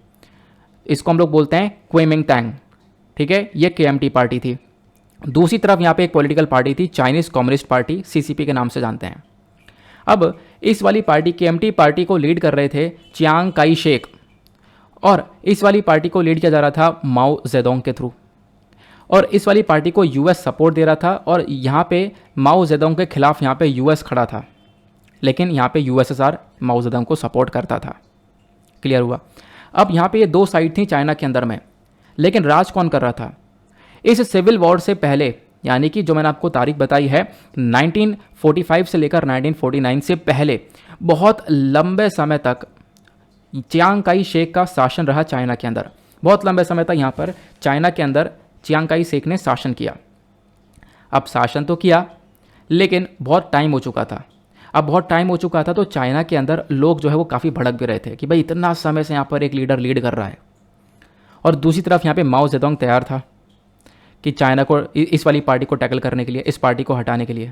इसको हम लोग बोलते हैं क्वेमिंगतांग, ठीक है, ये KMT पार्टी थी। दूसरी तरफ यहाँ पे एक पॉलिटिकल पार्टी थी चाइनीज़ कम्युनिस्ट पार्टी, CCP के नाम से जानते हैं। अब इस वाली पार्टी KMT पार्टी को लीड कर रहे थे चियांग काई शेक, और इस वाली पार्टी को लीड किया जा रहा था माओ जेडोंग के थ्रू, और इस वाली पार्टी को US सपोर्ट दे रहा था, और यहाँ पे माओ जेडोंग के खिलाफ यहाँ पे US खड़ा था, लेकिन यहाँ पे USSR माओ जेडोंग को सपोर्ट करता था। क्लियर हुआ। अब यहाँ पे ये दो साइड थी चाइना के अंदर में, लेकिन राज कौन कर रहा था? इस सिविल वॉर से पहले, यानी कि जो मैंने आपको तारीख बताई है 1945 से लेकर 1949 से पहले, बहुत लंबे समय तक चियांग काई शेक का शासन रहा चाइना के अंदर। बहुत लंबे समय तक यहाँ पर चाइना के अंदर चियांग काई शेक ने शासन किया। अब शासन तो किया, लेकिन बहुत टाइम हो चुका था। अब बहुत टाइम हो चुका था तो चाइना के अंदर लोग जो है वो काफ़ी भड़क भी रहे थे कि भाई इतना समय से यहाँ पर एक लीडर लीड कर रहा है, और दूसरी तरफ यहाँ पे माओ जेडोंग तैयार था कि चाइना को, इस वाली पार्टी को टैकल करने के लिए, इस पार्टी को हटाने के लिए।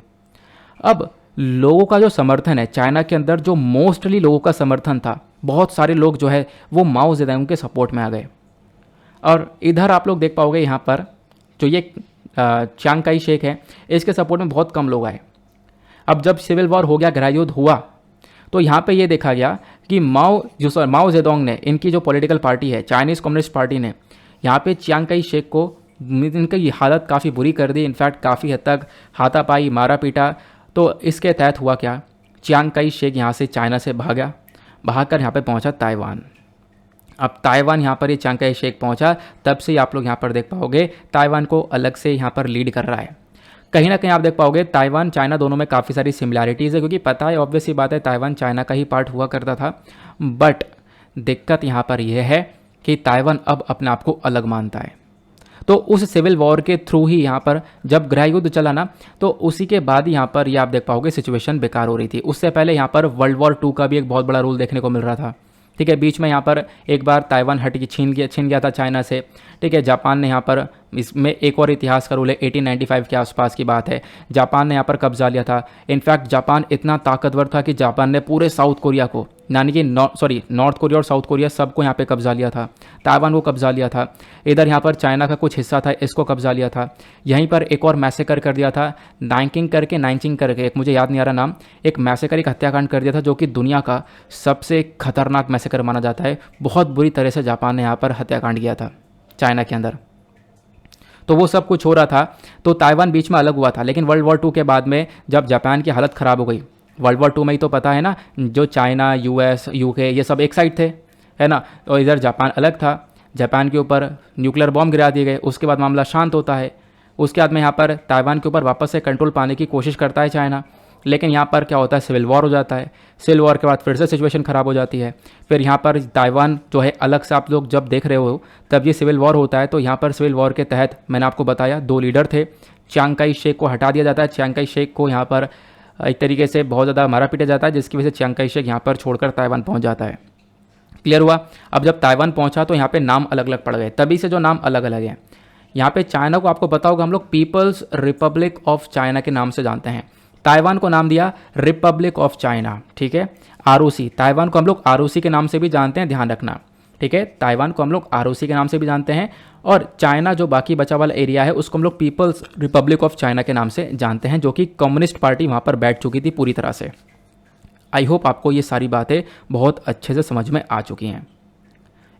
अब लोगों का जो समर्थन है चाइना के अंदर, जो मोस्टली लोगों का समर्थन था, बहुत सारे लोग जो है वो माओ जेडोंग के सपोर्ट में आ गए। और इधर आप लोग देख पाओगे यहाँ पर जो ये चियांग काई शेक है, इसके सपोर्ट में बहुत कम लोग आए। अब जब सिविल वॉर हो गया, गृहयुद्ध हुआ, तो यहाँ पे ये देखा गया कि माओ जेडोंग ने, इनकी जो पॉलिटिकल पार्टी है चाइनीज़ कम्युनिस्ट पार्टी ने, यहाँ पे चियांग काई शेक को, इनकी हालत काफ़ी बुरी कर दी। इनफैक्ट काफ़ी हद तक हाथापाई, मारा पीटा। तो इसके तहत हुआ क्या, चियांग काई शेक यहाँ से चाइना से भागकर यहाँ पे पहुँचा ताइवान। अब ताइवान यहाँ पर ये चियांग काई शेक पहुँचा, तब से आप लोग यहाँ पर देख पाओगे ताइवान को अलग से यहाँ पर लीड कर रहा है। कहीं ना कहीं आप देख पाओगे ताइवान चाइना दोनों में काफ़ी सारी सिमिलैरिटीज़ है, क्योंकि पता है, ऑब्वियस सी बात है, ताइवान चाइना का ही पार्ट हुआ करता था। बट दिक्कत यहाँ पर यह है कि ताइवान अब अपने आप को अलग मानता है। तो उस सिविल वॉर के थ्रू ही यहाँ पर जब गृहयुद्ध चला ना, तो उसी के बाद यहाँ पर ये आप देख पाओगे सिचुएशन बेकार हो रही थी। उससे पहले यहाँ पर वर्ल्ड वॉर 2 का भी एक बहुत बड़ा रोल देखने को मिल रहा था, ठीक है। बीच में यहाँ पर एक बार ताइवान छीन गया था चाइना से, ठीक है। जापान ने यहाँ पर, इसमें एक और इतिहास का रोल है, 1895 के आसपास की बात है, जापान ने यहाँ पर कब्जा लिया था। इनफैक्ट जापान इतना ताकतवर था कि जापान ने पूरे साउथ कोरिया को, यानी कि नॉर्थ कोरिया और साउथ कोरिया सबको यहाँ पे कब्जा लिया था। ताइवान को कब्जा लिया था। इधर यहाँ पर चाइना का कुछ हिस्सा था, इसको कब्जा लिया था। यहीं पर एक और मैसेकर कर दिया था, नाइंकिंग करके, एक मुझे याद नहीं आ रहा नाम, एक मैसेकर, एक हत्याकांड कर दिया था, जो कि दुनिया का सबसे खतरनाक मैसेकर माना जाता है। बहुत बुरी तरह से जापान ने यहाँ पर हत्याकांड किया था चाइना के अंदर। तो वो सब कुछ हो रहा था, तो ताइवान बीच में अलग हुआ था। लेकिन वर्ल्ड वॉर 2 के बाद में जब जापान की हालत ख़राब हो गई, वर्ल्ड वॉर 2 में ही तो पता है ना, जो चाइना, US, UK ये सब एक साइड थे, है ना, और इधर जापान अलग था। जापान के ऊपर न्यूक्लियर बॉम्ब गिरा दिए गए, उसके बाद मामला शांत होता है। उसके बाद में यहाँ पर ताइवान के ऊपर वापस से कंट्रोल पाने की कोशिश करता है चाइना, लेकिन यहाँ पर क्या होता है, सिविल वॉर हो जाता है। सिविल वॉर के बाद फिर से सिचुएशन ख़राब हो जाती है। फिर यहाँ पर ताइवान जो है अलग से, आप लोग जब देख रहे हो तब ये सिविल वॉर होता है। तो यहाँ पर सिविल वॉर के तहत मैंने आपको बताया 2 लीडर थे, चियांग काई शेक को हटा दिया जाता है। चियांग काई शेक को यहाँ पर एक तरीके से बहुत ज़्यादा मारा पीटा जाता है, जिसकी वजह से चियांग काई शेक यहाँ पर छोड़कर ताइवान पहुँच जाता है। क्लियर हुआ। अब जब ताइवान पहुँचा तो यहाँ पे नाम अलग अलग पड़ गए, तभी से जो नाम अलग अलग हैं। यहाँ पे चाइना को आपको पता होगा हम लोग पीपल्स रिपब्लिक ऑफ चाइना के नाम से जानते हैं। ताइवान को नाम दिया रिपब्लिक ऑफ चाइना, ठीक है। ROC, ताइवान को हम लोग ROC के नाम से भी जानते हैं, ध्यान रखना, ठीक है। ताइवान को हम लोग ROC के नाम से भी जानते हैं, और चाइना जो बाकी बचा वाला एरिया है उसको हम लोग पीपल्स रिपब्लिक ऑफ चाइना के नाम से जानते हैं, जो कि कम्युनिस्ट पार्टी वहाँ पर बैठ चुकी थी पूरी तरह से। आई होप आपको ये सारी बातें बहुत अच्छे से समझ में आ चुकी हैं।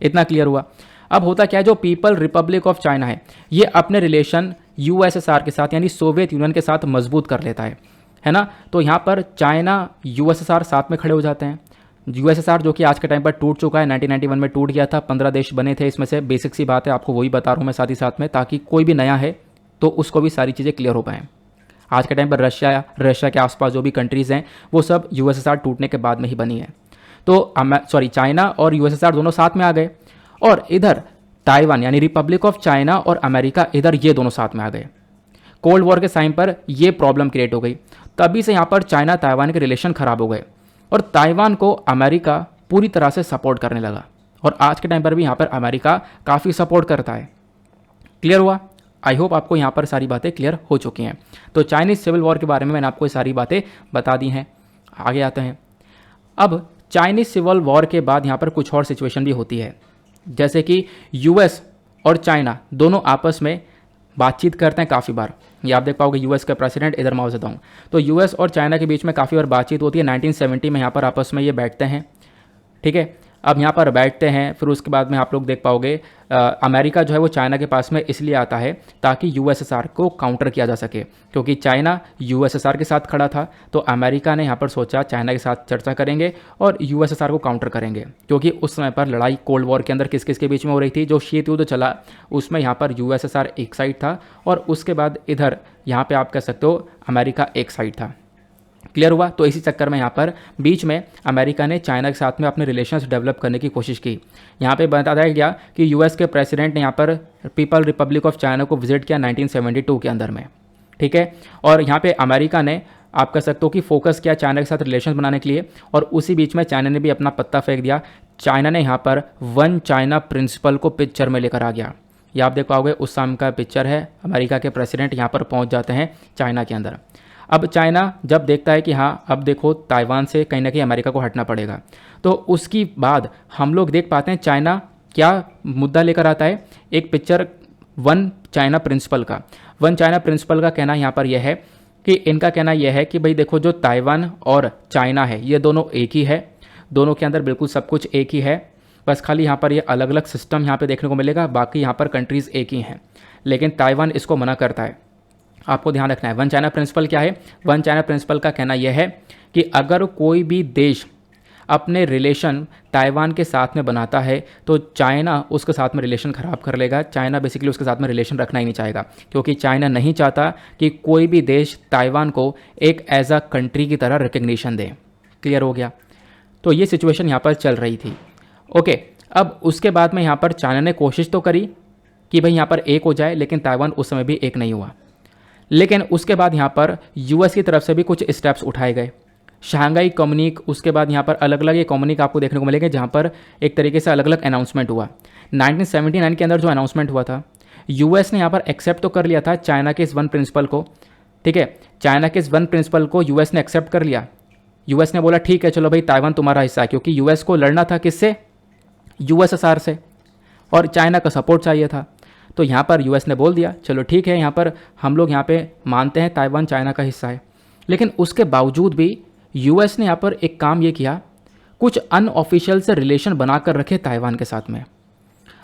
इतना क्लियर हुआ। अब होता क्या है, जो पीपल रिपब्लिक ऑफ चाइना है, ये अपने रिलेशन USSR के साथ, यानी सोवियत यूनियन के साथ मजबूत कर लेता है ना। तो यहाँ पर चाइना, USSR साथ में खड़े हो जाते हैं। USSR जो कि आज के टाइम पर टूट चुका है, 1991 में टूट गया था, 15 देश बने थे इसमें से। बेसिक सी बात है, आपको वही बता रहा हूँ मैं साथ ही साथ में, ताकि कोई भी नया है तो उसको भी सारी चीज़ें क्लियर हो पाएँ। आज के टाइम पर रशिया के आसपास जो भी कंट्रीज़ हैं वो सब USSR टूटने के बाद में ही बनी है। तो चाइना और USSR दोनों साथ में आ गए, और इधर ताइवान यानी रिपब्लिक ऑफ चाइना और अमेरिका, इधर ये दोनों साथ में आ गए। कोल्ड वॉर के टाइम पर ये प्रॉब्लम क्रिएट हो गई, तभी से यहाँ पर चाइना ताइवान के रिलेशन ख़राब हो गए, और ताइवान को अमेरिका पूरी तरह से सपोर्ट करने लगा। और आज के टाइम पर भी यहाँ पर अमेरिका काफ़ी सपोर्ट करता है। क्लियर हुआ। आई होप आपको यहाँ पर सारी बातें क्लियर हो चुकी हैं। तो चाइनीज़ सिविल वॉर के बारे में मैंने आपको ये सारी बातें बता दी हैं। आगे आते हैं। अब चाइनीज़ सिविल वॉर के बाद यहाँ पर कुछ और सिचुएशन भी होती है, जैसे कि यूएस और चाइना दोनों आपस में बातचीत करते हैं काफ़ी बार। ये आप देख पाओगे, यूएस के प्रेसिडेंट इधर माओ ज़ेडुंग, तो यूएस और चाइना के बीच में काफ़ी बार बातचीत होती है। 1970 में यहाँ पर आपस में ये बैठते हैं, ठीक है। अब यहाँ पर बैठते हैं, फिर उसके बाद में आप लोग देख पाओगे अमेरिका जो है वो चाइना के पास में इसलिए आता है ताकि यूएसएसआर को काउंटर किया जा सके, क्योंकि चाइना यूएसएसआर के साथ खड़ा था। तो अमेरिका ने यहाँ पर सोचा चाइना के साथ चर्चा करेंगे और यूएसएसआर को काउंटर करेंगे, क्योंकि उस समय पर लड़ाई कोल्ड वॉर के अंदर किस किस के बीच में हो रही थी। जो शीत युद्ध चला उसमें यहाँ पर यूएसएसआर एक साइड था और उसके बाद इधर यहाँ पर आप कह सकते हो अमेरिका एक साइड था। क्लियर हुआ। तो इसी चक्कर में यहाँ पर बीच में अमेरिका ने चाइना के साथ में अपने रिलेशंस डेवलप करने की कोशिश की। यहाँ पे बताया गया कि यूएस के प्रेसिडेंट ने यहाँ पर पीपल रिपब्लिक ऑफ चाइना को विजिट किया 1972 के अंदर में, ठीक है। और यहाँ पे अमेरिका ने आप कह सकते हो कि फोकस किया चाइना के साथ रिलेशन बनाने के लिए, और उसी बीच में चाइना ने भी अपना पत्ता फेंक दिया। चाइना ने यहाँ पर वन चाइना प्रिंसिपल को पिक्चर में लेकर आ गया। ये आप देख पाओगे उस समय का पिक्चर है। अमेरिका के प्रेसिडेंट यहाँ पर पहुँच जाते हैं चाइना के अंदर। अब चाइना जब देखता है कि हाँ अब देखो ताइवान से कहीं ना कहीं अमेरिका को हटना पड़ेगा, तो उसकी बाद हम लोग देख पाते हैं चाइना क्या मुद्दा लेकर आता है। एक पिक्चर वन चाइना प्रिंसिपल का। वन चाइना प्रिंसिपल का कहना यहाँ पर यह है कि इनका कहना यह है कि भाई देखो जो ताइवान और चाइना है ये दोनों एक ही है, दोनों के अंदर बिल्कुल सब कुछ एक ही है, बस खाली यहाँ पर ये अलग अलग सिस्टम यहाँ पे देखने को मिलेगा, बाकी यहाँ पर कंट्रीज़ एक ही हैं। लेकिन ताइवान इसको मना करता है। आपको ध्यान रखना है वन चाइना प्रिंसिपल क्या है। वन चाइना प्रिंसिपल का कहना यह है कि अगर कोई भी देश अपने रिलेशन ताइवान के साथ में बनाता है तो चाइना उसके साथ में रिलेशन ख़राब कर लेगा। चाइना बेसिकली उसके साथ में रिलेशन रखना ही नहीं चाहेगा, क्योंकि चाइना नहीं चाहता कि कोई भी देश ताइवान को एक एज अ कंट्री की तरह रिकग्निशन दे। क्लियर हो गया। तो ये सिचुएशन यहाँ पर चल रही थी। ओके, अब उसके बाद में यहाँ पर चाइना ने कोशिश तो करी कि भाई यहाँ पर एक हो जाए, लेकिन ताइवान उस समय भी एक नहीं हुआ। लेकिन उसके बाद यहाँ पर यूएस की तरफ से भी कुछ स्टेप्स उठाए गए। शंघाई कम्युनिक, उसके बाद यहाँ पर अलग अलग ये कम्युनिक आपको देखने को मिलेंगे, जहाँ पर एक तरीके से अलग अलग अनाउंसमेंट हुआ। 1979 के अंदर जो अनाउंसमेंट हुआ था, यूएस ने यहाँ पर एक्सेप्ट तो कर लिया था चाइना के इस वन प्रिंसिपल को, ठीक है। चाइना के इस वन प्रिंसिपल को यूएस ने एक्सेप्ट कर लिया। यूएस ने बोला ठीक है चलो भाई ताइवान तुम्हारा हिस्सा है, क्योंकि यूएस को लड़ना था किससे, यूएसएसआर से, और चाइना का सपोर्ट चाहिए था। तो यहाँ पर यूएस ने बोल दिया चलो ठीक है, यहाँ पर हम लोग यहाँ पे मानते हैं ताइवान चाइना का हिस्सा है। लेकिन उसके बावजूद भी यूएस ने यहाँ पर एक काम ये किया, कुछ अनऑफिशियल से रिलेशन बनाकर रखे ताइवान के साथ में।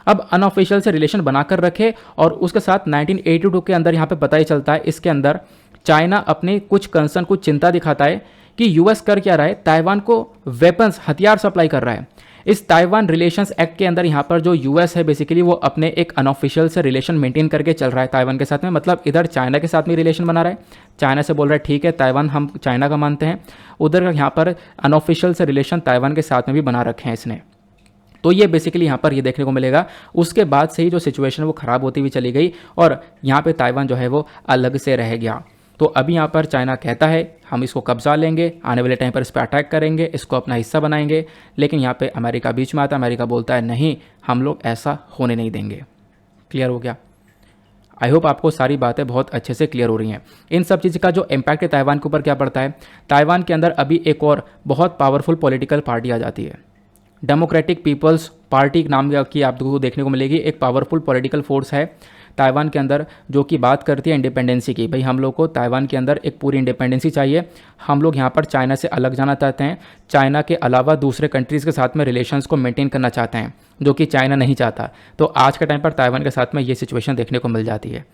अब अनऑफिशियल से रिलेशन बनाकर रखे और उसके साथ 1982 के अंदर यहाँ पे पता ही चलता है, इसके अंदर चाइना अपने कुछ कंसर्न, कुछ चिंता दिखाता है कि यूएस कर क्या रहा है, ताइवान को वेपन्स, हथियार सप्लाई कर रहा है। इस ताइवान रिलेशंस एक्ट के अंदर यहाँ पर जो यूएस है बेसिकली वो अपने एक अनऑफिशियल से रिलेशन मेंटेन करके चल रहा है ताइवान के साथ में। मतलब इधर चाइना के साथ में रिलेशन बना रहा है, चाइना से बोल रहा है ठीक है ताइवान हम चाइना का मानते हैं, उधर यहाँ पर अनऑफिशियल से रिलेशन ताइवान के साथ में भी बना रखे हैं इसने। तो ये बेसिकली यहाँ पर ये देखने को मिलेगा। उसके बाद से ही जो सिचुएशन वो ख़राब होती हुई चली गई और यहाँ पे ताइवान जो है वो अलग से रह गया। तो अभी यहाँ पर चाइना कहता है हम इसको कब्जा लेंगे, आने वाले टाइम पर इस पर अटैक करेंगे, इसको अपना हिस्सा बनाएंगे। लेकिन यहाँ पे अमेरिका बीच में आता है, अमेरिका बोलता है नहीं हम लोग ऐसा होने नहीं देंगे। क्लियर हो गया। आई होप आपको सारी बातें बहुत अच्छे से क्लियर हो रही हैं। इन सब चीज़ का जो इम्पैक्ट है ताइवान के ऊपर क्या पड़ता है, ताइवान के अंदर अभी एक और बहुत पावरफुल पॉलिटिकल पार्टी आ जाती है, डेमोक्रेटिक पीपल्स पार्टी नाम की आपको देखने को मिलेगी। एक पावरफुल पॉलिटिकल फोर्स है ताइवान के अंदर जो कि बात करती है इंडिपेंडेंसी की। भाई हम लोग को ताइवान के अंदर एक पूरी इंडिपेंडेंसी चाहिए, हम लोग यहाँ पर चाइना से अलग जाना चाहते हैं, चाइना के अलावा दूसरे कंट्रीज़ के साथ में रिलेशंस को मेंटेन करना चाहते हैं, जो कि चाइना नहीं चाहता। तो आज के टाइम पर ताइवान के साथ में ये सिचुएशन देखने को मिल जाती है।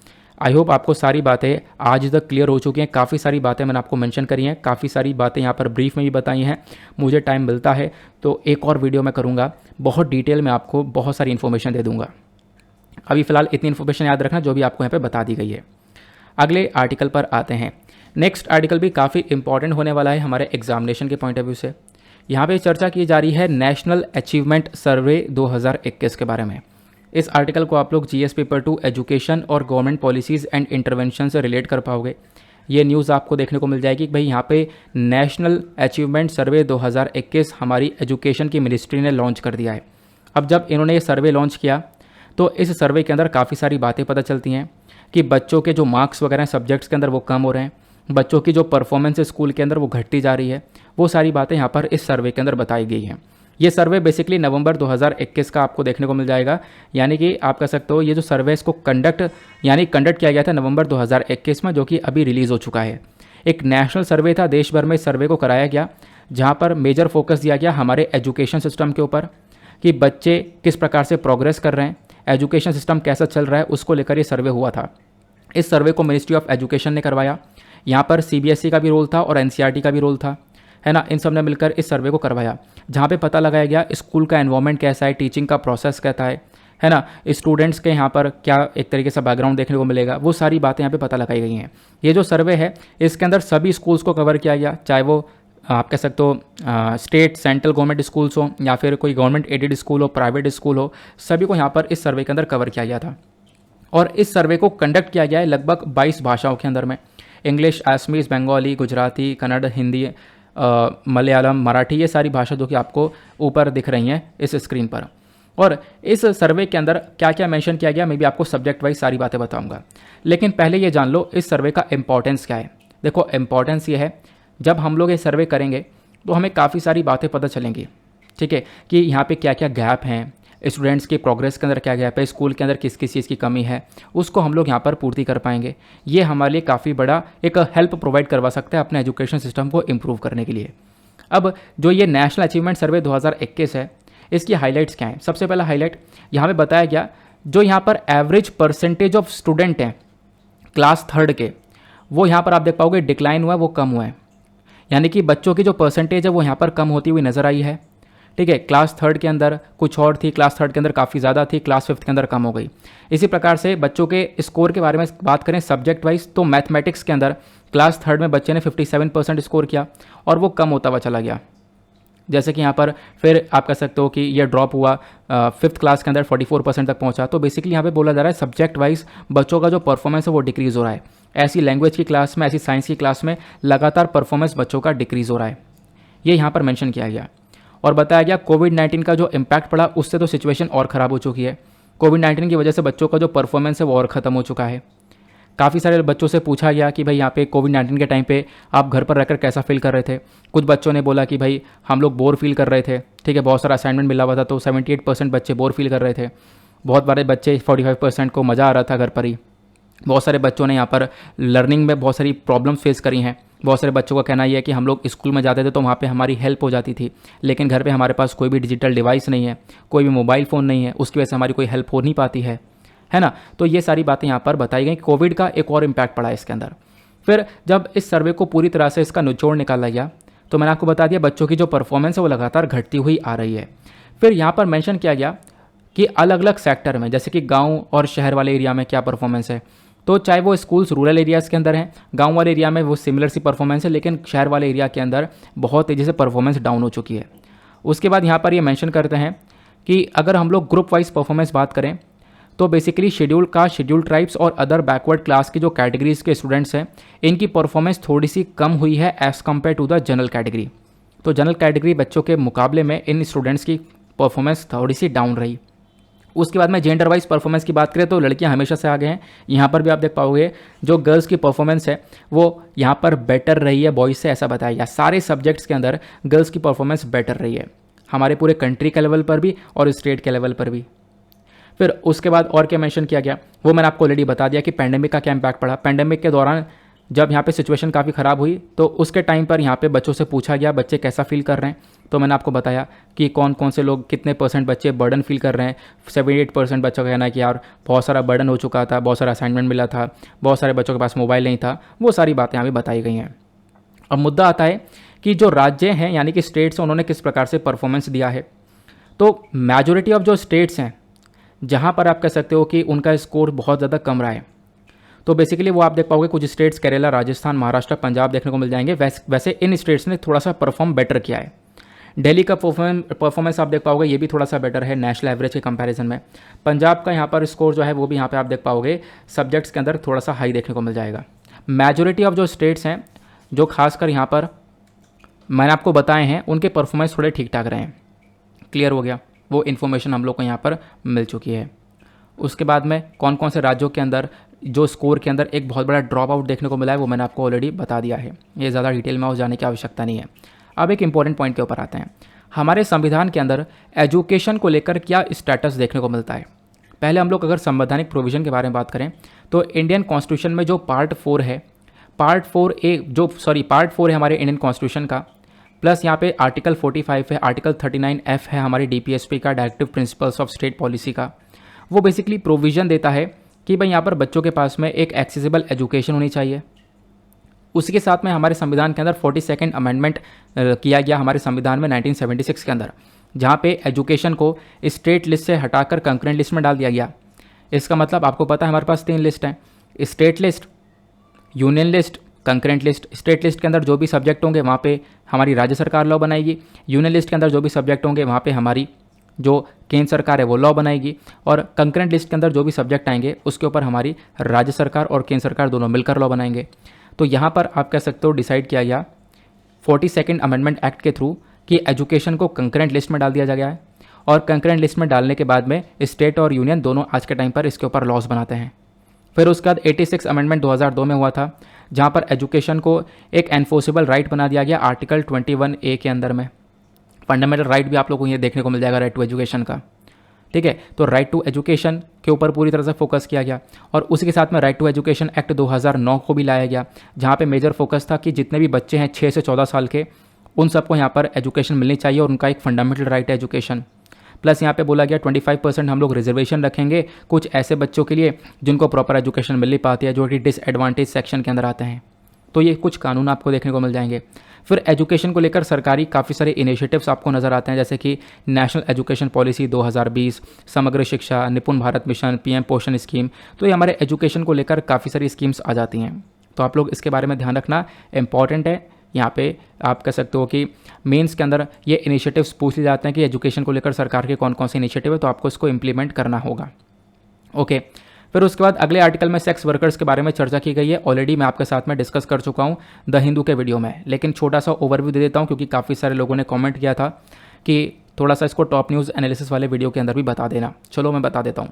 आई होप आपको सारी बातें आज तक क्लियर हो चुकी हैं। काफ़ी सारी बातें मैंने आपको मेंशन करी हैं, काफ़ी सारी बातें यहाँ पर ब्रीफ में भी बताई हैं। मुझे टाइम मिलता है तो एक और वीडियो मैं करूँगा, बहुत डिटेल में आपको बहुत सारी इन्फॉर्मेशन दे दूँगा। अभी फ़िलहाल इतनी इन्फॉर्मेशन याद रखना जो भी आपको यहाँ पे बता दी गई है। अगले आर्टिकल पर आते हैं। नेक्स्ट आर्टिकल भी काफ़ी इंपॉर्टेंट होने वाला है हमारे एग्जामिनेशन के पॉइंट ऑफ व्यू से। यहाँ पे चर्चा की जा रही है नेशनल अचीवमेंट सर्वे 2021 के बारे में। इस आर्टिकल को आप लोग जीएस पेपर 2 एजुकेशन और गवर्नमेंट पॉलिसीज़ एंड इंटरवेंशन से रिलेट कर पाओगे। ये न्यूज़ आपको देखने को मिल जाएगी कि भाई यहाँ पे नेशनल अचीवमेंट सर्वे 2021 हमारी एजुकेशन की मिनिस्ट्री ने लॉन्च कर दिया है। अब जब इन्होंने ये सर्वे लॉन्च किया तो इस सर्वे के अंदर काफ़ी सारी बातें पता चलती हैं, कि बच्चों के जो मार्क्स वगैरह सब्जेक्ट्स के अंदर वो कम हो रहे हैं, बच्चों की जो परफॉर्मेंस है स्कूल के अंदर वो घटती जा रही है। वो सारी बातें यहाँ पर इस सर्वे के अंदर बताई गई हैं। ये सर्वे बेसिकली नवंबर 2021 का आपको देखने को मिल जाएगा, यानी कि आप कह सकते हो ये जो सर्वे इसको कंडक्ट किया गया था नवंबर 2021 में, जो कि अभी रिलीज़ हो चुका है। एक नेशनल सर्वे था, देश भर में इस सर्वे को कराया गया, जहाँ पर मेजर फोकस दिया गया हमारे एजुकेशन सिस्टम के ऊपर कि बच्चे किस प्रकार से प्रोग्रेस कर रहे हैं, एजुकेशन सिस्टम कैसा चल रहा है, उसको लेकर ये सर्वे हुआ था। इस सर्वे को मिनिस्ट्री ऑफ एजुकेशन ने करवाया। यहाँ पर सीबीएसई का भी रोल था और एनसीईआरटी का भी रोल था, है ना। इन सब ने मिलकर इस सर्वे को करवाया, जहाँ पे पता लगाया गया स्कूल का एनवायरनमेंट कैसा है, टीचिंग का प्रोसेस कैसा है ना, स्टूडेंट्स के यहाँ पर क्या एक तरीके से बैकग्राउंड देखने को मिलेगा, वो सारी बातें यहाँ पे पता लगाई गई हैं। ये जो सर्वे है इसके अंदर सभी स्कूल्स को कवर किया गया, चाहे वो आप कह सकते हो स्टेट सेंट्रल गवर्नमेंट स्कूल्स हो या फिर कोई गवर्नमेंट एडेड स्कूल हो, प्राइवेट स्कूल हो, सभी को यहाँ पर इस सर्वे के अंदर कवर किया गया था। और इस सर्वे को कंडक्ट किया गया है लगभग 22 भाषाओं के अंदर में, इंग्लिश, असमीज, बंगाली, गुजराती, कन्नड़, हिंदी, मलयालम, मराठी, ये सारी भाषा जो कि आपको ऊपर दिख रही हैं इस स्क्रीन पर। और इस सर्वे के अंदर क्या क्या मेंशन किया गया, मैं भी आपको सब्जेक्ट वाइज सारी बातें बताऊंगा, लेकिन पहले ये जान लो इस सर्वे का इंपॉर्टेंस क्या है। देखो इंपॉर्टेंस ये है, जब हम लोग ये सर्वे करेंगे तो हमें काफ़ी सारी बातें पता चलेंगी, ठीक है, कि यहाँ पे क्या क्या गैप हैं, स्टूडेंट्स के प्रोग्रेस के अंदर क्या गैप है, स्कूल के अंदर किस किस चीज़ की कमी है, उसको हम लोग यहाँ पर पूर्ति कर पाएंगे। ये हमारे लिए काफ़ी बड़ा एक हेल्प प्रोवाइड करवा सकता है अपने एजुकेशन सिस्टम को इम्प्रूव करने के लिए। अब जो ये नेशनल अचीवमेंट सर्वे 2021 है, इसकी हाईलाइट्स क्या हैं। सबसे पहला हाईलाइट यहाँ पे बताया गया, जो यहाँ पर एवरेज परसेंटेज ऑफ स्टूडेंट हैं क्लास 3rd के, वो यहाँ पर आप देख पाओगे डिक्लाइन हुआ है, वो कम हुआ है, यानी कि बच्चों की जो परसेंटेज है वो यहाँ पर कम होती हुई नजर आई है, ठीक है। क्लास 3rd के अंदर कुछ और थी, क्लास 3rd के अंदर काफ़ी ज़्यादा थी, क्लास 5th के अंदर कम हो गई। इसी प्रकार से बच्चों के स्कोर के बारे में बात करें सब्जेक्ट वाइज, तो मैथमेटिक्स के अंदर क्लास 3rd में बच्चे ने 57% स्कोर किया और वो कम होता हुआ चला गया। जैसे कि यहाँ पर फिर आप कह सकते हो कि ये ड्रॉप हुआ, 5th क्लास के अंदर 44% तक पहुँचा। तो बेसिकली यहाँ पे बोला जा रहा है सब्जेक्ट वाइज बच्चों का जो परफॉर्मेंस है वो डिक्रीज़ हो रहा है। ऐसी लैंग्वेज की क्लास में, ऐसी साइंस की क्लास में लगातार परफॉर्मेंस बच्चों का डिक्रीज़ हो रहा है, ये यहाँ पर मेंशन किया गया। और बताया गया कोविड-19 का जो इम्पैक्ट पड़ा उससे तो सिचुएशन और ख़राब हो चुकी है। कोविड-19 की वजह से बच्चों का जो परफॉर्मेंस है वो और ख़त्म हो चुका है। काफ़ी सारे बच्चों से पूछा गया कि भाई यहाँ पे कोविड-19 के टाइम पे आप घर पर रहकर कैसा फील कर रहे थे। कुछ बच्चों ने बोला कि भाई हम लोग बोर फील कर रहे थे, ठीक है, बहुत सारा असाइनमेंट मिला हुआ था, तो 78% बच्चे बोर फील कर रहे थे। बहुत बारे बच्चे 45% को मज़ा आ रहा था घर पर ही। बहुत सारे बच्चों ने यहाँ पर लर्निंग में बहुत सारी प्रॉब्लम्स फेस करी हैं। बहुत सारे बच्चों का कहना यह है कि हम लोग स्कूल में जाते थे तो वहाँ पे हमारी हेल्प हो जाती थी, लेकिन घर पे हमारे पास कोई भी डिजिटल डिवाइस नहीं है, कोई भी मोबाइल फ़ोन नहीं है, उसकी वजह से हमारी कोई हेल्प हो नहीं पाती है ना। तो ये सारी बातें यहाँ पर बताई गई। कोविड का एक और इम्पैक्ट पड़ा है इसके अंदर। फिर जब इस सर्वे को पूरी तरह से इसका निचोड़ निकाला गया तो मैंने आपको बता दिया बच्चों की जो परफॉर्मेंस है वो लगातार घटती हुई आ रही है। फिर यहाँ पर मेंशन किया गया कि अलग अलग सेक्टर में, जैसे कि गाँव और शहर वाले एरिया में क्या परफॉर्मेंस है। तो चाहे वो स्कूल्स रूरल एरियाज़ के अंदर हैं, गांव वाले एरिया में वो सिमिलर सी परफॉर्मेंस है, लेकिन शहर वाले एरिया के अंदर बहुत तेज़ी से परफॉर्मेंस डाउन हो चुकी है। उसके बाद यहाँ पर ये मेंशन करते हैं कि अगर हम लोग ग्रुप वाइज परफॉर्मेंस बात करें तो बेसिकली शेड्यूल ट्राइब्स और अदर बैकवर्ड क्लास की जो कैटेगरीज के स्टूडेंट्स हैं, इनकी परफॉर्मेंस थोड़ी सी कम हुई है as compare to the general category. तो जनरल कैटेगरी बच्चों के मुकाबले में इन स्टूडेंट्स की परफॉर्मेंस थोड़ी सी डाउन रही। उसके बाद में जेंडर वाइज परफॉर्मेंस की बात करें तो लड़कियां हमेशा से आगे हैं। यहाँ पर भी आप देख पाओगे जो गर्ल्स की परफॉर्मेंस है वो यहाँ पर बेटर रही है बॉयज़ से, ऐसा बताया गया। सारे सब्जेक्ट्स के अंदर गर्ल्स की परफॉर्मेंस बेटर रही है, हमारे पूरे कंट्री के लेवल पर भी और स्टेट के लेवल पर भी। फिर उसके बाद और क्या मेंशन किया गया वो मैंने आपको ऑलरेडी बता दिया कि पैंडेमिक का क्या इम्पैक्ट पड़ा। पैंडेमिक के दौरान जब यहाँ पे सिचुएशन काफ़ी ख़राब हुई तो उसके टाइम पर यहाँ पे बच्चों से पूछा गया बच्चे कैसा फील कर रहे हैं। तो मैंने आपको बताया कि कौन कौन से लोग, कितने % बच्चे बर्डन फील कर रहे हैं। 78% बच्चों का कहना है कि यार बहुत सारा बर्डन हो चुका था, बहुत सारा असाइनमेंट मिला था, बहुत सारे बच्चों के पास मोबाइल नहीं था। वो सारी बातें यहाँ पे बताई गई हैं। अब मुद्दा आता है कि जो राज्य हैं यानी कि स्टेट्स हैं, उन्होंने किस प्रकार से परफॉर्मेंस दिया है। तो मेजॉरिटी ऑफ जो स्टेट्स हैं जहाँ पर आप कह सकते हो कि उनका स्कोर बहुत ज़्यादा कम रहा है, तो बेसिकली वो आप देख पाओगे कुछ स्टेट्स केरला, राजस्थान, महाराष्ट्र, पंजाब देखने को मिल जाएंगे। वैसे इन स्टेट्स ने थोड़ा सा परफॉर्म बेटर किया है। दिल्ली का परफॉर्मेंस आप देख पाओगे ये भी थोड़ा सा बेटर है नेशनल एवरेज के कंपैरिजन में। पंजाब का यहाँ पर स्कोर जो है वो भी यहाँ पे आप देख पाओगे सब्जेक्ट्स के अंदर थोड़ा सा हाई देखने को मिल जाएगा। मेजॉरिटी ऑफ जो स्टेट्स हैं जो खासकर यहाँ पर मैंने आपको बताए हैं उनके परफॉर्मेंस थोड़े ठीक ठाक रहे हैं। क्लियर हो गया, वो इन्फॉर्मेशन हम लोग को यहाँ पर मिल चुकी है। उसके बाद में कौन कौन से राज्यों के अंदर जो स्कोर के अंदर एक बहुत बड़ा ड्रॉप आउट देखने को मिला है वो मैंने आपको ऑलरेडी बता दिया है, ये ज़्यादा डिटेल में जाने की आवश्यकता नहीं है। अब एक इंपॉर्टेंट पॉइंट के ऊपर आते हैं, हमारे संविधान के अंदर एजुकेशन को लेकर क्या स्टेटस देखने को मिलता है। पहले हम लोग अगर संवैधानिक प्रोविज़न के बारे में बात करें तो इंडियन कॉन्स्टिट्यूशन में जो पार्ट 4 है, पार्ट 4 है हमारे इंडियन कॉन्स्टिट्यूशन का, प्लस यहाँ पे आर्टिकल 45 है, आर्टिकल 39F है हमारे DPSP का, directive principles of state policy का। वो बेसिकली प्रोविज़न देता है कि भाई यहाँ पर बच्चों के पास में एक एक्सेसिबल एजुकेशन होनी चाहिए। उसी के साथ में हमारे संविधान के अंदर 42nd अमेंडमेंट किया गया हमारे संविधान में 1976 के अंदर, जहाँ पे एजुकेशन को स्टेट लिस्ट से हटाकर कंकरेंट लिस्ट में डाल दिया गया। इसका मतलब आपको पता है हमारे पास 3 लिस्ट हैं, state list, union list, concurrent list. State list के अंदर जो भी सब्जेक्ट होंगे वहाँ पे हमारी राज्य सरकार लॉ बनाएगी, यूनियन लिस्ट के अंदर जो भी सब्जेक्ट होंगे वहाँ पे हमारी जो केंद्र सरकार है वो लॉ बनाएगी, और कंकरेंट लिस्ट के अंदर जो भी सब्जेक्ट आएंगे उसके ऊपर हमारी राज्य सरकार और केंद्र सरकार दोनों मिलकर लॉ बनाएंगे। तो यहाँ पर आप कह सकते हो डिसाइड किया गया 42nd अमेंडमेंट एक्ट के थ्रू कि एजुकेशन को कंकरेंट लिस्ट में डाल दिया गया है, और कंकरेंट लिस्ट में डालने के बाद में स्टेट और यूनियन दोनों आज के टाइम पर इसके ऊपर लॉज बनाते हैं। फिर उसके बाद 86 अमेंडमेंट 2002 में हुआ था, जहाँ पर एजुकेशन को एक एनफोर्सेबल राइट बना दिया गया आर्टिकल 21A के अंदर में। फंडामेंटल राइट भी आप लोगों को ये देखने को मिल जाएगा, राइट टू एजुकेशन का, ठीक है। तो राइट टू एजुकेशन के ऊपर पूरी तरह से फोकस किया गया, और उसी के साथ में राइट टू एजुकेशन एक्ट 2009 को भी लाया गया, जहाँ पे मेजर फोकस था कि जितने भी बच्चे हैं 6 से 14 साल के उन सबको यहाँ पर एजुकेशन मिलनी चाहिए, और उनका एक फंडामेंटल राइट है एजुकेशन। प्लस यहाँ पे बोला गया 25% हम लोग रिजर्वेशन रखेंगे कुछ ऐसे बच्चों के लिए जिनको प्रॉपर एजुकेशन मिल नहीं पाती है, जो कि डिसएडवांटेज सेक्शन के अंदर आते हैं। तो ये कुछ कानून आपको देखने को मिल जाएंगे। फिर एजुकेशन को लेकर सरकारी काफ़ी सारे इनिशिएटिव्स आपको नज़र आते हैं, जैसे कि नेशनल एजुकेशन पॉलिसी 2020, समग्र शिक्षा, निपुण भारत मिशन, PM पोषण स्कीम। तो ये हमारे एजुकेशन को लेकर काफ़ी सारी स्कीम्स आ जाती हैं, तो आप लोग इसके बारे में ध्यान रखना इंपॉर्टेंट है। यहाँ पे आप कह सकते हो कि मेंस के अंदर ये इनिशिएटिव्स पूछ लिए जाते हैं कि एजुकेशन को लेकर सरकार के कौन कौन से इनिशिएटिव है, तो आपको इसको इम्प्लीमेंट करना होगा। ओके, फिर उसके बाद अगले आर्टिकल में सेक्स वर्कर्स के बारे में चर्चा की गई है, ऑलरेडी मैं आपके साथ में डिस्कस कर चुका हूँ द हिंदू के वीडियो में, लेकिन छोटा सा ओवरव्यू दे देता हूँ क्योंकि काफ़ी सारे लोगों ने कमेंट किया था कि थोड़ा सा इसको टॉप न्यूज़ एनालिसिस वाले वीडियो के अंदर भी बता देना। चलो मैं बता देता हूँ।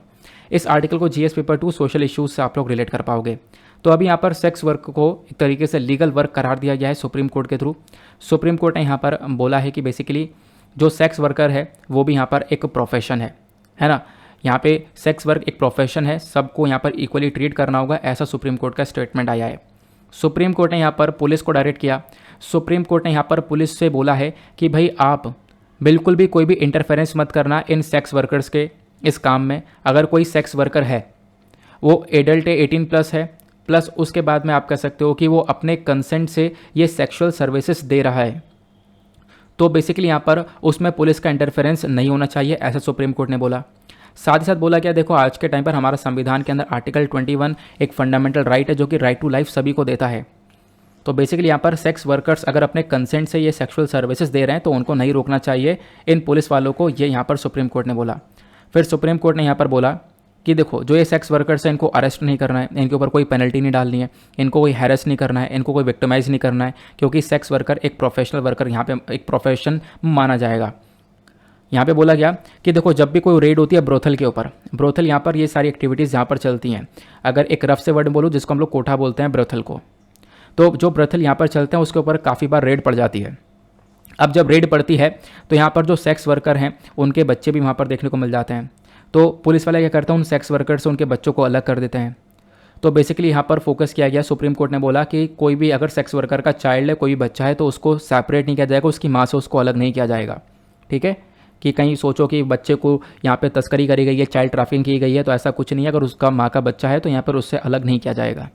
इस आर्टिकल को GS पेपर 2 सोशल इश्यूज़ से आप लोग रिलेट कर पाओगे। तो अभी यहाँ पर सेक्स वर्क को एक तरीके से लीगल वर्क करार दिया गया है सुप्रीम कोर्ट के थ्रू। सुप्रीम कोर्ट ने यहाँ पर बोला है कि बेसिकली जो सेक्स वर्कर है वो भी यहाँ पर एक प्रोफेशन है ना। यहाँ पे सेक्स वर्क एक प्रोफेशन है, सबको यहाँ पर इक्वली ट्रीट करना होगा, ऐसा सुप्रीम कोर्ट का स्टेटमेंट आया है। सुप्रीम कोर्ट ने यहाँ पर पुलिस को डायरेक्ट किया। सुप्रीम कोर्ट ने यहाँ पर पुलिस से बोला है कि भाई आप बिल्कुल भी कोई भी इंटरफेरेंस मत करना इन सेक्स वर्कर्स के इस काम में। अगर कोई सेक्स वर्कर है वो एडल्ट है, 18+ है, प्लस उसके बाद में आप कह सकते हो कि वो अपने कंसेंट से ये सेक्सुअल सर्विसेज दे रहा है, तो बेसिकली यहाँ पर उसमें पुलिस का इंटरफेरेंस नहीं होना चाहिए, ऐसा सुप्रीम कोर्ट ने बोला। साथ ही साथ बोला क्या, देखो आज के टाइम पर हमारा संविधान के अंदर आर्टिकल 21 एक फंडामेंटल राइट है जो कि राइट टू लाइफ सभी को देता है। तो बेसिकली यहाँ पर सेक्स वर्कर्स अगर अपने कंसेंट से ये सेक्सुअल सर्विसेज दे रहे हैं तो उनको नहीं रोकना चाहिए इन पुलिस वालों को, ये यहाँ पर सुप्रीम कोर्ट ने बोला। फिर सुप्रीम कोर्ट ने यहाँ पर बोला कि देखो जो ये सेक्स वर्कर्स हैं इनको अरेस्ट नहीं करना है, इनके ऊपर कोई पेनल्टी नहीं डालनी है, इनको कोई हैरेस नहीं करना है, इनको कोई विक्टिमाइज नहीं करना है, क्योंकि सेक्स वर्कर एक प्रोफेशनल वर्कर यहाँ पे एक प्रोफेशन माना जाएगा। यहाँ पे बोला गया कि देखो जब भी कोई रेड होती है ब्रोथल के ऊपर, ब्रोथल यहाँ पर ये सारी एक्टिविटीज़ यहाँ पर चलती हैं। अगर एक रफ से वर्ड बोलूँ जिसको हम लोग कोठा बोलते हैं ब्रोथल को, तो जो ब्रोथल यहाँ पर चलते हैं उसके ऊपर काफ़ी बार रेड पड़ जाती है। अब जब रेड पड़ती है तो यहाँ पर जो सेक्स वर्कर हैं उनके बच्चे भी वहाँ पर देखने को मिल जाते हैं। तो पुलिस वाले क्या करते हैं, उन सेक्स वर्कर से उनके बच्चों को अलग कर देते हैं। तो बेसिकली यहाँ पर फोकस किया गया, सुप्रीम कोर्ट ने बोला कि कोई भी अगर सेक्स वर्कर का चाइल्ड है, कोई भी बच्चा है, तो उसको सेपरेट नहीं किया जाएगा, उसकी माँ से उसको अलग नहीं किया जाएगा। ठीक है, कि कहीं सोचो कि बच्चे को यहाँ पे तस्करी करी गई है, चाइल्ड ट्रैफिकिंग की गई है, तो ऐसा कुछ नहीं है। अगर उसका माँ का बच्चा है तो यहाँ पर उससे अलग नहीं किया जाएगा।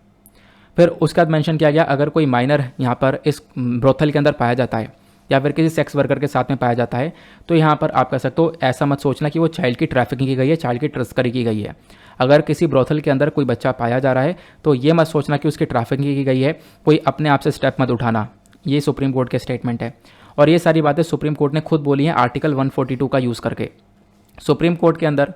फिर उसके बाद मेंशन किया गया अगर कोई माइनर यहाँ पर इस ब्रोथल के अंदर पाया जाता है या फिर किसी सेक्स वर्कर के साथ में पाया जाता है, तो यहाँ पर आप कह सकते हो ऐसा मत सोचना कि वो चाइल्ड की ट्रैफिकिंग की गई है, चाइल्ड की तस्करी की गई है। अगर किसी ब्रोथल के अंदर कोई बच्चा पाया जा रहा है तो ये मत सोचना कि उसकी ट्रैफिकिंग की गई है, कोई अपने आप से स्टेप मत उठाना। ये सुप्रीम कोर्ट के स्टेटमेंट है, और ये सारी बातें सुप्रीम कोर्ट ने खुद बोली हैं आर्टिकल 142 का यूज़ करके। सुप्रीम कोर्ट के अंदर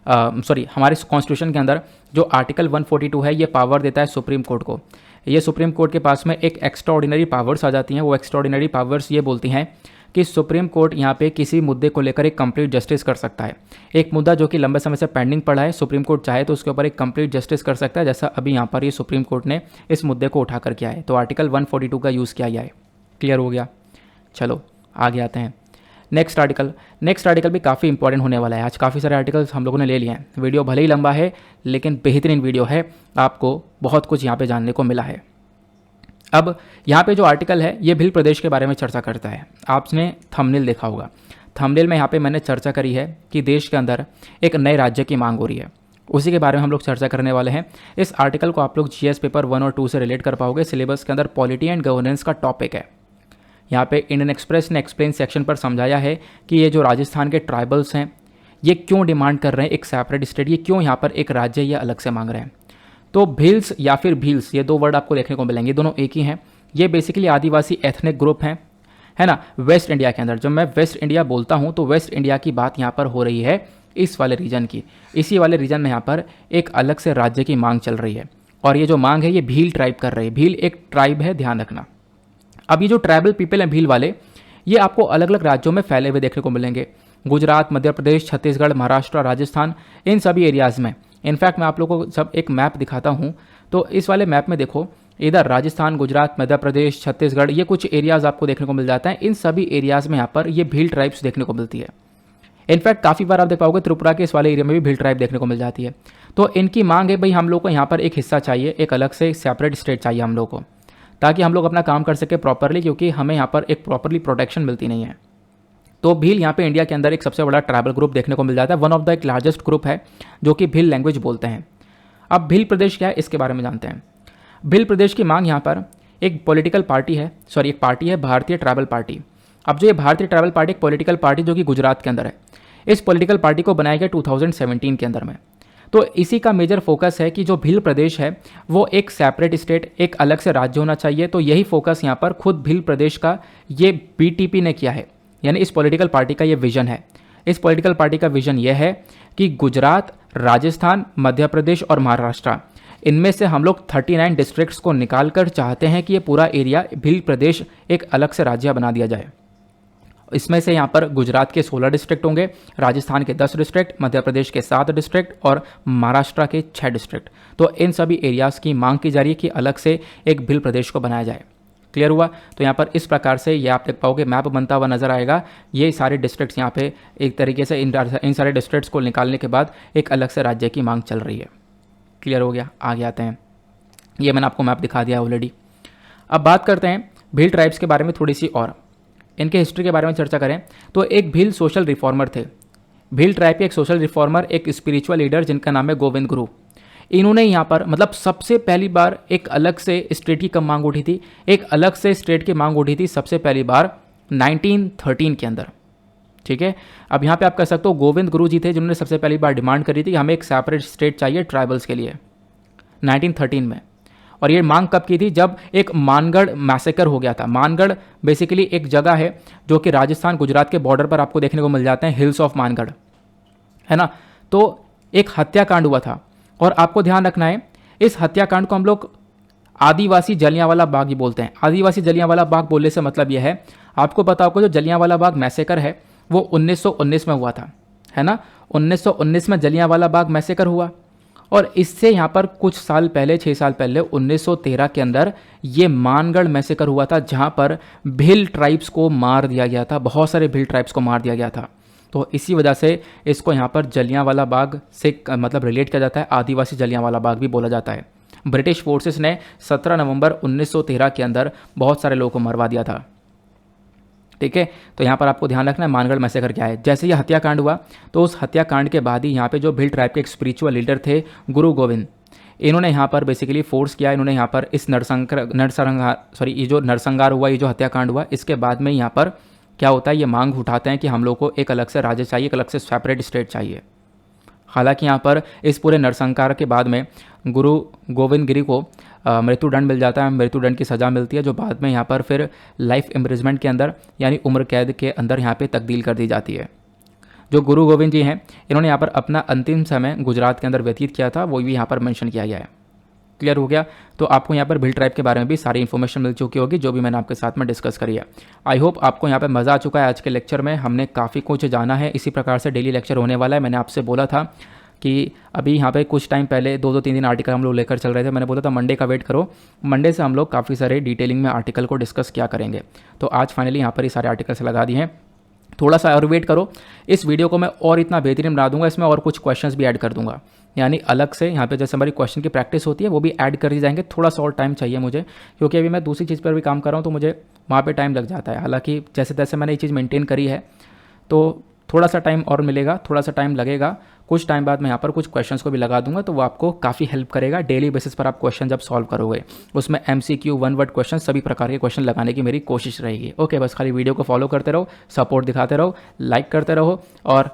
हमारे कॉन्स्टिट्यूशन के अंदर जो आर्टिकल 142 है ये पावर देता है सुप्रीम कोर्ट को। ये सुप्रीम कोर्ट के पास में एक एक्स्ट्रा ऑर्डिनरी पावर्स आ जाती हैं। वो एक्स्ट्रा ऑर्डिनरी पावर्स ये बोलती हैं कि सुप्रीम कोर्ट यहाँ पे किसी मुद्दे को लेकर एक कंप्लीट जस्टिस कर सकता है। एक मुद्दा जो कि लंबे समय से पेंडिंग पड़ा है, सुप्रीम कोर्ट चाहे तो उसके ऊपर एक कंप्लीट जस्टिस कर सकता है, जैसा अभी यहाँ पर ये सुप्रीम कोर्ट ने इस मुद्दे को उठा कर किया है। तो आर्टिकल 142 का यूज़ किया गया है। क्लियर हो गया। चलो आगे आते हैं। नेक्स्ट आर्टिकल भी काफ़ी इंपॉर्टेंट होने वाला है। आज काफ़ी सारे आर्टिकल्स हम लोगों ने ले लिए हैं। वीडियो भले ही लंबा है लेकिन बेहतरीन वीडियो है, आपको बहुत कुछ यहाँ पे जानने को मिला है। अब यहाँ पे जो आर्टिकल है ये भिल प्रदेश के बारे में चर्चा करता है। आपने थंबनेल देखा होगा, थंबनेल में यहाँ पे मैंने चर्चा करी है कि देश के अंदर एक नए राज्य की मांग हो रही है, उसी के बारे में हम लोग चर्चा करने वाले हैं। इस आर्टिकल को आप लोग जीएस पेपर 1 और 2 से रिलेट कर पाओगे। सिलेबस के अंदर पॉलिटी एंड गवर्नेंस का टॉपिक है। यहाँ पे इंडियन एक्सप्रेस ने एक्सप्लेन सेक्शन पर समझाया है कि ये जो राजस्थान के ट्राइबल्स हैं ये क्यों डिमांड कर रहे हैं एक सेपरेट स्टेट, ये क्यों यहाँ पर एक राज्य या अलग से मांग रहे हैं। तो भिल्स या फिर भील्स, ये दो वर्ड आपको देखने को मिलेंगे, दोनों एक ही हैं। ये बेसिकली आदिवासी एथनिक ग्रुप हैं, है ना, वेस्ट इंडिया के अंदर। जब मैं वेस्ट इंडिया बोलता हूँ तो वेस्ट इंडिया की बात यहाँ पर हो रही है, इस वाले रीजन की। इसी वाले रीजन में यहाँ पर एक अलग से राज्य की मांग चल रही है और ये जो मांग है ये भील ट्राइब कर रही है। भील एक ट्राइब है, ध्यान रखना। अब ये जो ट्राइबल पीपल हैं भील वाले, ये आपको अलग अलग राज्यों में फैले हुए देखने को मिलेंगे। गुजरात, मध्य प्रदेश, छत्तीसगढ़, महाराष्ट्र, राजस्थान, इन सभी एरियाज़ में। इनफैक्ट मैं आप लोगों को सब एक मैप दिखाता हूँ, तो इस वाले मैप में देखो, इधर राजस्थान, गुजरात, मध्य प्रदेश, छत्तीसगढ़, ये कुछ एरियाज़ आपको देखने को मिल जाता है। इन सभी एरियाज़ में यहाँ पर ये भील ट्राइब्स देखने को मिलती है। इनफैक्ट काफ़ी बार आप देख पाओगे त्रिपुरा के इस वाले एरिया में भी भील ट्राइब देखने को मिल जाती है। तो इनकी मांग है भाई हम लोग को यहाँ पर एक हिस्सा चाहिए, एक अलग से सेपरेट स्टेट चाहिए हम लोग को, ताकि हम लोग अपना काम कर सके प्रॉपरली, क्योंकि हमें यहाँ पर एक प्रॉपरली प्रोटेक्शन मिलती नहीं है। तो भील यहाँ पे इंडिया के अंदर एक सबसे बड़ा ट्राइबल ग्रुप देखने को मिल जाता है। वन ऑफ द एक लार्जेस्ट ग्रुप है जो कि भील लैंग्वेज बोलते हैं। अब भील प्रदेश क्या है इसके बारे में जानते हैं। भील प्रदेश की मांग यहाँ पर एक पॉलिटिकल पार्टी है, एक पार्टी है भारतीय ट्राइबल पार्टी। अब जो ये भारतीय ट्राइबल पार्टी एक पॉलिटिकल पार्टी जो कि गुजरात के अंदर है, इस पॉलिटिकल पार्टी को बनाया गया 2017 के अंदर में। तो इसी का मेजर फोकस है कि जो भील प्रदेश है वो एक सेपरेट स्टेट, एक अलग से राज्य होना चाहिए। तो यही फोकस यहाँ पर खुद भील प्रदेश का ये बीटीपी ने किया है, यानी इस पॉलिटिकल पार्टी का ये विजन है। इस पॉलिटिकल पार्टी का विजन ये है कि गुजरात, राजस्थान, मध्य प्रदेश और महाराष्ट्र, इनमें से हम लोग 39 डिस्ट्रिक्ट्स को निकाल कर चाहते हैं कि ये पूरा एरिया भील प्रदेश एक अलग से राज्य बना दिया जाए। इसमें से यहाँ पर गुजरात के 16 डिस्ट्रिक्ट होंगे, राजस्थान के 10 डिस्ट्रिक्ट, मध्य प्रदेश के 7 डिस्ट्रिक्ट और महाराष्ट्र के 6 डिस्ट्रिक्ट। तो इन सभी एरियाज़ की मांग की जा रही है कि अलग से एक भील प्रदेश को बनाया जाए। क्लियर हुआ। तो यहाँ पर इस प्रकार से ये आप देख पाओगे मैप बनता हुआ नजर आएगा। ये सारे डिस्ट्रिक्ट्स यहाँ पे एक तरीके से इन सारे डिस्ट्रिक्ट्स को निकालने के बाद एक अलग से राज्य की मांग चल रही है। क्लियर हो गया। आगे आते हैं, ये मैंने आपको मैप दिखा दिया ऑलरेडी। अब बात करते हैं भील ट्राइब्स के बारे में थोड़ी सी और इनके हिस्ट्री के बारे में चर्चा करें तो एक भील सोशल रिफॉर्मर थे। भील ट्राइब के एक सोशल रिफॉर्मर, एक स्पिरिचुअल लीडर जिनका नाम है गोविंद गुरु। इन्होंने यहाँ पर मतलब सबसे पहली बार एक अलग से स्टेट की कब मांग उठी थी, एक अलग से स्टेट की मांग उठी थी सबसे पहली बार 1913 के अंदर। ठीक है, अब यहाँ पे आप कह सकते हो गोविंद गुरु जी थे जिन्होंने सबसे पहली बार डिमांड करी थी कि हमें एक सेपरेट स्टेट चाहिए ट्राइबल्स के लिए 1913 में। और ये मांग कब की थी, जब एक मानगढ़ मैसेकर हो गया था। मानगढ़ बेसिकली एक जगह है जो कि राजस्थान गुजरात के बॉर्डर पर आपको देखने को मिल जाते हैं, हिल्स ऑफ मानगढ़, है ना। तो एक हत्याकांड हुआ था और आपको ध्यान रखना है इस हत्याकांड को हम लोग आदिवासी जलियांवाला बाग ही बोलते हैं। आदिवासी जलियांवाला बाग बोलने से मतलब यह है, आपको पता होगा जो जलियांवाला बाग मैसेकर है वो 1919 में हुआ था, है ना। 1919 में जलियांवाला बाग मैसेकर हुआ और इससे यहाँ पर कुछ साल पहले, 6 साल पहले 1913 के अंदर ये मानगढ़ मैसेकर हुआ था, जहाँ पर भील ट्राइब्स को मार दिया गया था, बहुत सारे भील ट्राइब्स को मार दिया गया था। तो इसी वजह से इसको यहाँ पर जलियांवाला बाग से मतलब रिलेट किया जाता है, आदिवासी जलियांवाला बाग भी बोला जाता है। ब्रिटिश फोर्सेस ने 17 नवंबर 1913 के अंदर बहुत सारे लोगों को मरवा दिया था। ठीक है, तो यहाँ पर आपको ध्यान रखना है मानगढ़ मैसेकर क्या है। जैसे ये हत्याकांड हुआ तो उस हत्याकांड के बाद ही यहाँ पे जो भील ट्राइब के एक स्पिरिचुअल लीडर थे गुरु गोविंद, इन्होंने यहाँ पर बेसिकली फोर्स किया। इन्होंने यहाँ पर इस ये जो नरसंहार हुआ, ये जो हत्याकांड हुआ, इसके बाद में यहाँ पर क्या होता है, ये मांग उठाते हैं कि हम लोग को एक अलग से राज्य चाहिए, एक अलग से सेपरेट स्टेट चाहिए। हालांकि यहाँ पर इस पूरे नरसंहार के बाद में गुरु गोविंद गिरी को मृत्युदंड मिल जाता है, मृत्युदंड की सज़ा मिलती है, जो बाद में यहाँ पर फिर लाइफ इम्प्रिजमेंट के अंदर यानी उम्र कैद के अंदर यहाँ पे तब्दील कर दी जाती है। जो गुरु गोविंद जी हैं इन्होंने यहाँ पर अपना अंतिम समय गुजरात के अंदर व्यतीत किया था, वो भी यहाँ पर मेंशन किया गया है। क्लियर हो गया। तो आपको यहाँ पर बिल्ड टाइप के बारे में भी सारी इन्फॉर्मेशन मिल चुकी होगी जो भी मैंने आपके साथ में डिस्कस करी है। आई होप आपको यहाँ पर मज़ा आ चुका है। आज के लेक्चर में हमने काफ़ी कुछ जाना है। इसी प्रकार से डेली लेक्चर होने वाला है। मैंने आपसे बोला था कि अभी यहाँ पे कुछ टाइम पहले 2-3 आर्टिकल हम लोग लेकर चल रहे थे। मैंने बोला था मंडे का वेट करो, मंडे से हम लोग काफ़ी सारे डिटेलिंग में आर्टिकल को डिस्कस किया करेंगे। तो आज फाइनली यहाँ पर ये सारे आर्टिकल्स लगा दिए हैं। थोड़ा सा और वेट करो, इस वीडियो को मैं और इतना बेहतरीन बना दूंगा, इसमें और कुछ क्वेश्चंस भी ऐड कर दूंगा, यानी अलग से यहाँ पे जैसे हमारी क्वेश्चन की प्रैक्टिस होती है वो भी ऐड कर दी जाएंगे। थोड़ा सा और टाइम चाहिए मुझे, क्योंकि अभी मैं दूसरी चीज़ पर भी काम कर रहा हूँ तो मुझे वहाँ पे टाइम लग जाता है। हालांकि जैसे तैसे मैंने ये चीज़ मेंटेन करी है तो थोड़ा सा टाइम और मिलेगा, थोड़ा सा टाइम लगेगा। कुछ टाइम बाद मैं यहाँ पर कुछ क्वेश्चंस को भी लगा दूंगा, तो वो आपको काफ़ी हेल्प करेगा। डेली बेसिस पर आप क्वेश्चन जब सॉल्व करोगे उसमें MCQ 1 वर्ड क्वेश्चन सभी प्रकार के क्वेश्चन लगाने की मेरी कोशिश रहेगी। ओके, बस खाली वीडियो को फॉलो करते रहो, सपोर्ट दिखाते रहो, लाइक करते रहो और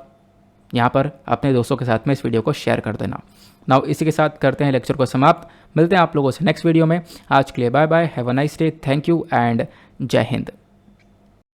यहाँ पर अपने दोस्तों के साथ में इस वीडियो को शेयर कर देना। नाउ इसी के साथ करते हैं लेक्चर को समाप्त। मिलते हैं आप लोगों से नेक्स्ट वीडियो में। आज के लिए bye bye, have a nice day, thank you and Jai Hind.